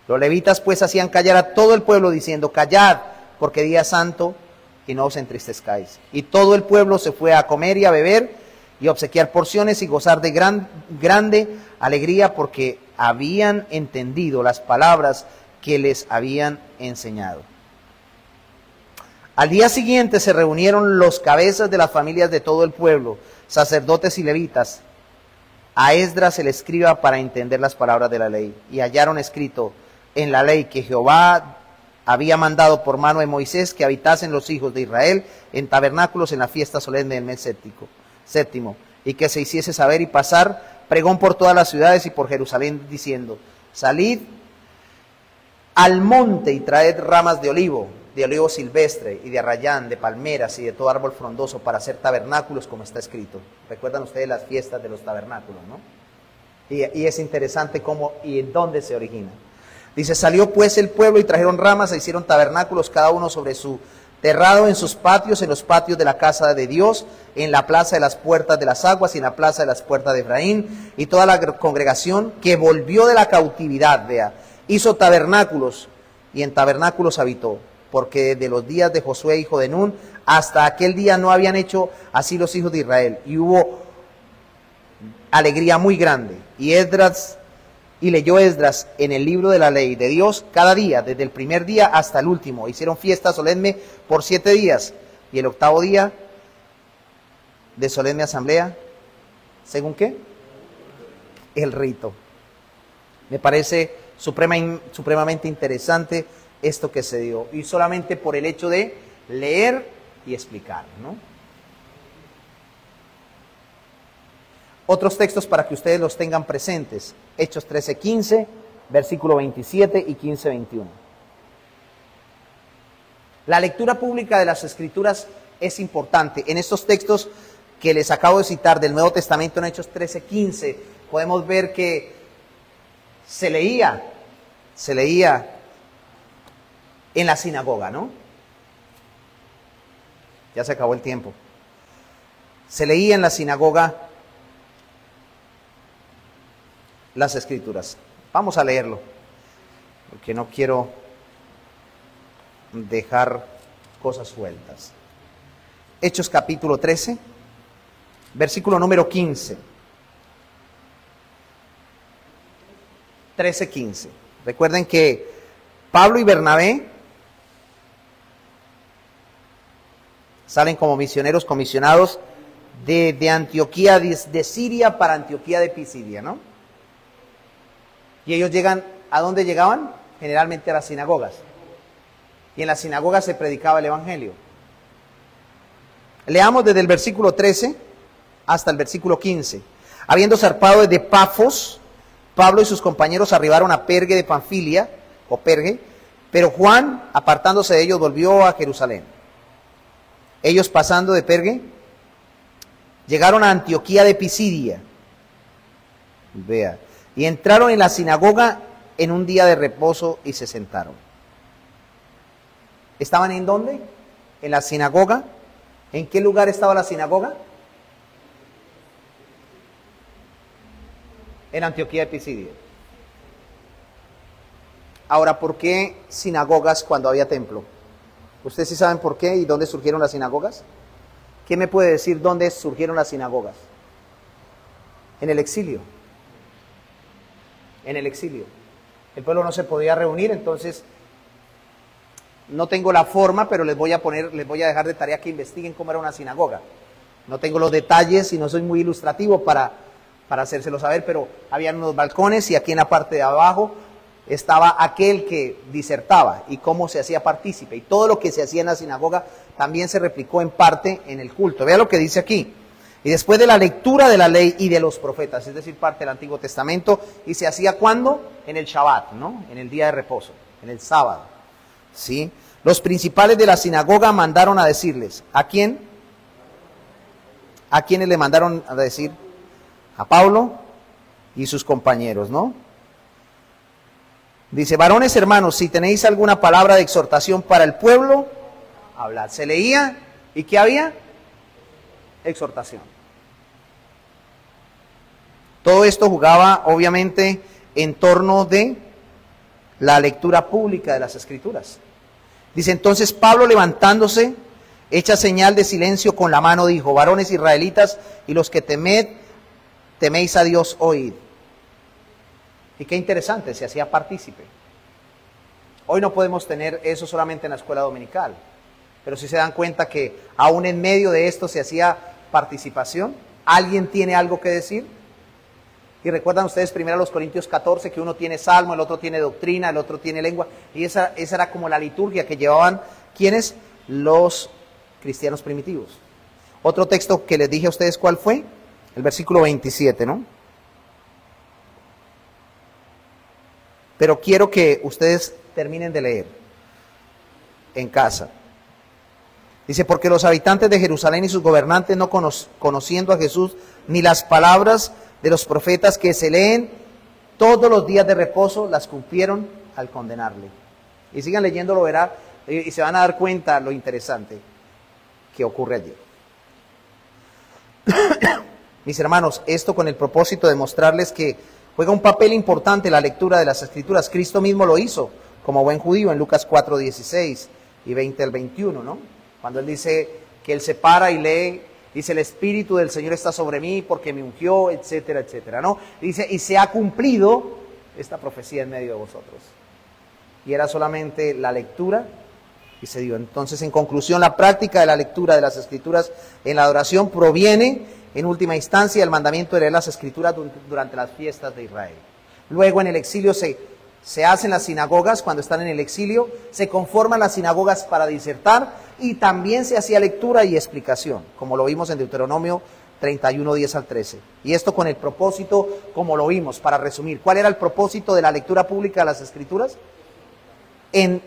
Los levitas pues hacían callar a todo el pueblo diciendo, callad, porque día santo, y no os entristezcáis. Y todo el pueblo se fue a comer y a beber y a obsequiar porciones y gozar de grande alegría, porque habían entendido las palabras que les habían enseñado. Al día siguiente se reunieron los cabezas de las familias de todo el pueblo, sacerdotes y levitas, a Esdras el escriba, para entender las palabras de la ley. Y hallaron escrito en la ley que Jehová había mandado por mano de Moisés que habitasen los hijos de Israel en tabernáculos en la fiesta solemne del mes séptimo, y que se hiciese saber y pasar pregón por todas las ciudades y por Jerusalén, diciendo, salid al monte y traed ramas de olivo silvestre y de arrayán, de palmeras y de todo árbol frondoso para hacer tabernáculos, como está escrito. Recuerdan ustedes las fiestas de los tabernáculos, ¿no? Y es interesante cómo y en dónde se origina. Dice, salió pues el pueblo y trajeron ramas e hicieron tabernáculos, cada uno sobre su terrado, en sus patios, en los patios de la casa de Dios, en la plaza de las puertas de las aguas y en la plaza de las puertas de Efraín. Y toda la congregación que volvió de la cautividad, vea, hizo tabernáculos y en tabernáculos habitó, porque desde los días de Josué, hijo de Nun, hasta aquel día no habían hecho así los hijos de Israel. Y hubo alegría muy grande. Y leyó Esdras en el libro de la ley de Dios cada día, desde el primer día hasta el último. Hicieron fiesta solemne por 7 días. Y el octavo día de solemne asamblea, ¿según qué? El rito. Me parece supremamente interesante esto que se dio. Y solamente por el hecho de leer y explicar, ¿no? Otros textos para que ustedes los tengan presentes. Hechos 13:15, versículo 27 y 15:21. La lectura pública de las Escrituras es importante. En estos textos que les acabo de citar del Nuevo Testamento, en Hechos 13:15, podemos ver que se leía en la sinagoga, ¿no? Ya se acabó el tiempo. Se leía en la sinagoga las Escrituras. Vamos a leerlo, porque no quiero dejar cosas sueltas. Hechos capítulo 13, versículo número 15. 13:15. Recuerden que Pablo y Bernabé salen como misioneros comisionados de Antioquía, de Siria para Antioquía de Pisidia, ¿no? Y ellos llegan, ¿a dónde llegaban? Generalmente a las sinagogas. Y en las sinagogas se predicaba el evangelio. Leamos desde el versículo 13 hasta el versículo 15. Habiendo zarpado desde Pafos, Pablo y sus compañeros arribaron a Perge de Panfilia, o Perge, pero Juan, apartándose de ellos, volvió a Jerusalén. Ellos, pasando de Perge, llegaron a Antioquía de Pisidia. Vea. Y entraron en la sinagoga en un día de reposo y se sentaron. ¿Estaban en dónde? En la sinagoga. ¿En qué lugar estaba la sinagoga? En Antioquía de Pisidia. Ahora, ¿por qué sinagogas cuando había templo? ¿Ustedes sí saben por qué y dónde surgieron las sinagogas? ¿Quién me puede decir dónde surgieron las sinagogas? En el exilio. En el exilio. El pueblo no se podía reunir, entonces no tengo la forma, pero les voy a dejar de tarea que investiguen cómo era una sinagoga. No tengo los detalles y no soy muy ilustrativo para para hacérselo saber, pero habían unos balcones y aquí en la parte de abajo estaba aquel que disertaba y cómo se hacía partícipe. Y todo lo que se hacía en la sinagoga también se replicó en parte en el culto. Vea lo que dice aquí. Y después de la lectura de la ley y de los profetas, es decir, parte del Antiguo Testamento, y se hacía ¿cuándo? En el Shabbat, ¿no? En el día de reposo, en el sábado. ¿Sí? Los principales de la sinagoga mandaron a decirles, ¿a quién? ¿A quiénes le mandaron a decir? A Pablo y sus compañeros, ¿no? Dice, varones hermanos, si tenéis alguna palabra de exhortación para el pueblo, hablad. Se leía, ¿y qué había? Exhortación. Todo esto jugaba, obviamente, en torno de la lectura pública de las Escrituras. Dice, entonces Pablo levantándose, hecha señal de silencio con la mano, dijo, varones israelitas y los que teméis a Dios, oíd. Y qué interesante, se hacía partícipe. Hoy no podemos tener eso solamente en la escuela dominical, pero si se dan cuenta que aún en medio de esto se hacía participación, ¿alguien tiene algo que decir? Y recuerdan ustedes primero los Corintios 14, que uno tiene salmo, el otro tiene doctrina, el otro tiene lengua, y esa era como la liturgia que llevaban, ¿quiénes? Los cristianos primitivos. Otro texto que les dije a ustedes, ¿cuál fue? El versículo 27, ¿no? Pero quiero que ustedes terminen de leer en casa. Dice, porque los habitantes de Jerusalén y sus gobernantes, no conociendo a Jesús, ni las palabras de los profetas que se leen todos los días de reposo, las cumplieron al condenarle. Y sigan leyéndolo, verá, y se van a dar cuenta lo interesante que ocurre allí. Mis hermanos, esto con el propósito de mostrarles que juega un papel importante la lectura de las Escrituras. Cristo mismo lo hizo como buen judío en Lucas 4:16 y 20 al 21, ¿no? Cuando él dice que él se para y lee, dice, el Espíritu del Señor está sobre mí porque me ungió, etcétera, etcétera, ¿no? Dice, y se ha cumplido esta profecía en medio de vosotros. Y era solamente la lectura y se dio. Entonces, en conclusión, la práctica de la lectura de las Escrituras en la adoración proviene, en última instancia, del mandamiento de leer las Escrituras durante las fiestas de Israel. Luego, en el exilio se hacen las sinagogas, cuando están en el exilio, se conforman las sinagogas para disertar, y también se hacía lectura y explicación, como lo vimos en Deuteronomio 31, 10 al 13. Y esto con el propósito, como lo vimos, para resumir, ¿cuál era el propósito de la lectura pública de las Escrituras? En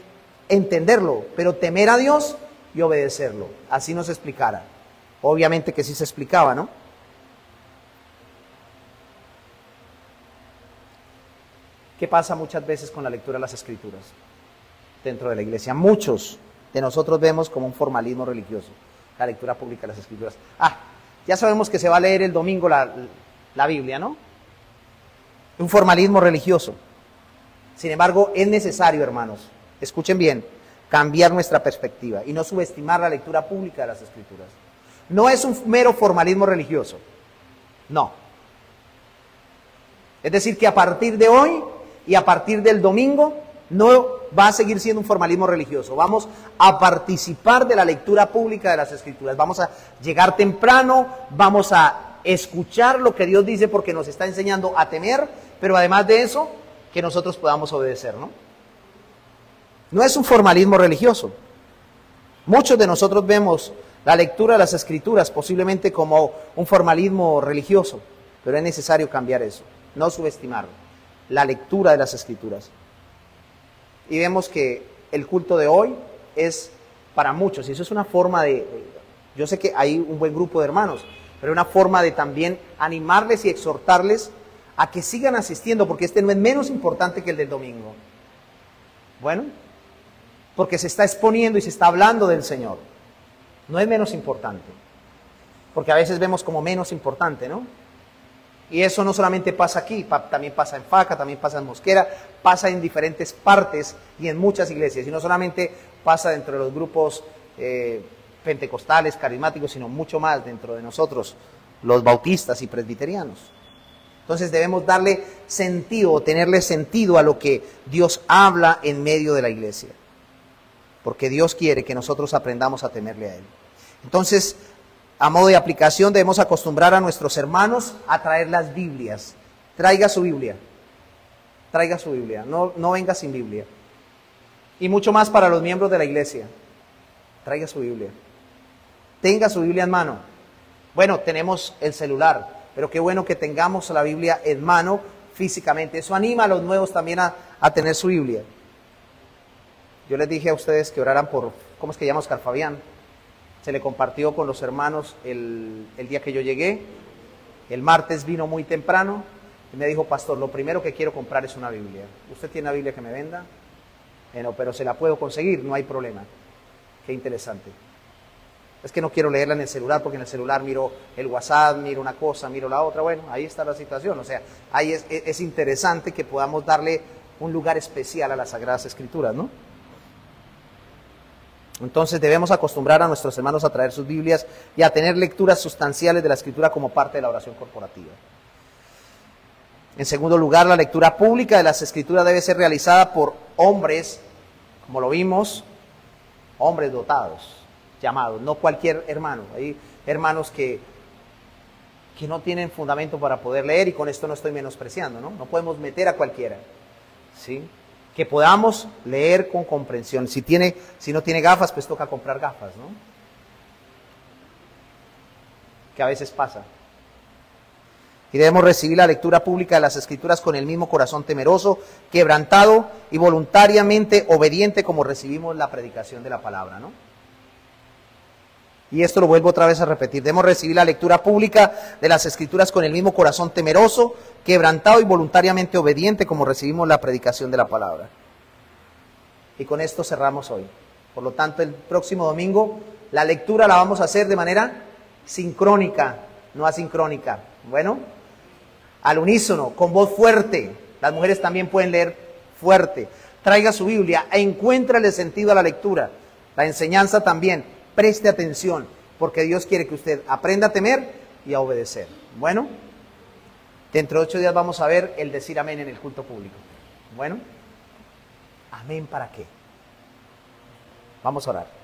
entenderlo, pero temer a Dios y obedecerlo. Así nos explicara. Obviamente que sí se explicaba, ¿no? ¿Qué pasa muchas veces con la lectura de las Escrituras dentro de la iglesia? Muchos de nosotros vemos como un formalismo religioso la lectura pública de las Escrituras. Ya sabemos que se va a leer el domingo la Biblia, ¿no? Un formalismo religioso. Sin embargo, es necesario, hermanos, escuchen bien, cambiar nuestra perspectiva y no subestimar la lectura pública de las Escrituras. No es un mero formalismo religioso, no. Es decir, que a partir de hoy y a partir del domingo no va a seguir siendo un formalismo religioso. Vamos a participar de la lectura pública de las Escrituras. Vamos a llegar temprano, vamos a escuchar lo que Dios dice porque nos está enseñando a temer, pero además de eso, que nosotros podamos obedecer, ¿no? No es un formalismo religioso. Muchos de nosotros vemos la lectura de las Escrituras posiblemente como un formalismo religioso, pero es necesario cambiar eso, no subestimarlo. La lectura de las Escrituras. Y vemos que el culto de hoy es para muchos, y eso es una forma yo sé que hay un buen grupo de hermanos, pero una forma de también animarles y exhortarles a que sigan asistiendo, porque este no es menos importante que el del domingo. Bueno, porque se está exponiendo y se está hablando del Señor. No es menos importante, porque a veces vemos como menos importante, ¿no? Y eso no solamente pasa aquí, también pasa en Faca, también pasa en Mosquera, pasa en diferentes partes y en muchas iglesias. Y no solamente pasa dentro de los grupos pentecostales, carismáticos, sino mucho más dentro de nosotros, los bautistas y presbiterianos. Entonces debemos darle sentido, o tenerle sentido a lo que Dios habla en medio de la iglesia. Porque Dios quiere que nosotros aprendamos a temerle a Él. Entonces, A modo de aplicación, debemos acostumbrar a nuestros hermanos a traer las Biblias. Traiga su Biblia. Traiga su Biblia. No venga sin Biblia. Y mucho más para los miembros de la iglesia. Traiga su Biblia. Tenga su Biblia en mano. Bueno, tenemos el celular, pero qué bueno que tengamos la Biblia en mano físicamente. Eso anima a los nuevos también a tener su Biblia. Yo les dije a ustedes que oraran por, ¿cómo es que llama Oscar Fabián? Se le compartió con los hermanos el día que yo llegué. El martes vino muy temprano y me dijo, pastor, lo primero que quiero comprar es una Biblia. ¿Usted tiene una Biblia que me venda? No, pero se la puedo conseguir, no hay problema. Qué interesante. Es que no quiero leerla en el celular porque en el celular miro el WhatsApp, miro una cosa, miro la otra. Bueno, ahí está la situación. O sea, ahí es interesante que podamos darle un lugar especial a las Sagradas Escrituras, ¿no? Entonces debemos acostumbrar a nuestros hermanos a traer sus Biblias y a tener lecturas sustanciales de la Escritura como parte de la oración corporativa. En segundo lugar, la lectura pública de las Escrituras debe ser realizada por hombres, como lo vimos, hombres dotados, llamados, no cualquier hermano. Hay hermanos que no tienen fundamento para poder leer, y con esto no estoy menospreciando, ¿no? No podemos meter a cualquiera, ¿sí? Que podamos leer con comprensión. Si no tiene gafas, pues toca comprar gafas, ¿no? Que a veces pasa. Y debemos recibir la lectura pública de las Escrituras con el mismo corazón temeroso, quebrantado y voluntariamente obediente, como recibimos la predicación de la palabra, ¿no? Y esto lo vuelvo otra vez a repetir. Debemos recibir la lectura pública de las Escrituras con el mismo corazón temeroso, quebrantado y voluntariamente obediente, como recibimos la predicación de la palabra. Y con esto cerramos hoy. Por lo tanto, el próximo domingo la lectura la vamos a hacer de manera sincrónica, no asincrónica. Bueno, al unísono, con voz fuerte. Las mujeres también pueden leer fuerte. Traiga su Biblia e encuéntrale sentido a la lectura. La enseñanza también. Preste atención, porque Dios quiere que usted aprenda a temer y a obedecer. Bueno, dentro de 8 días vamos a ver el decir amén en el culto público. Bueno, amén, ¿para qué? Vamos a orar.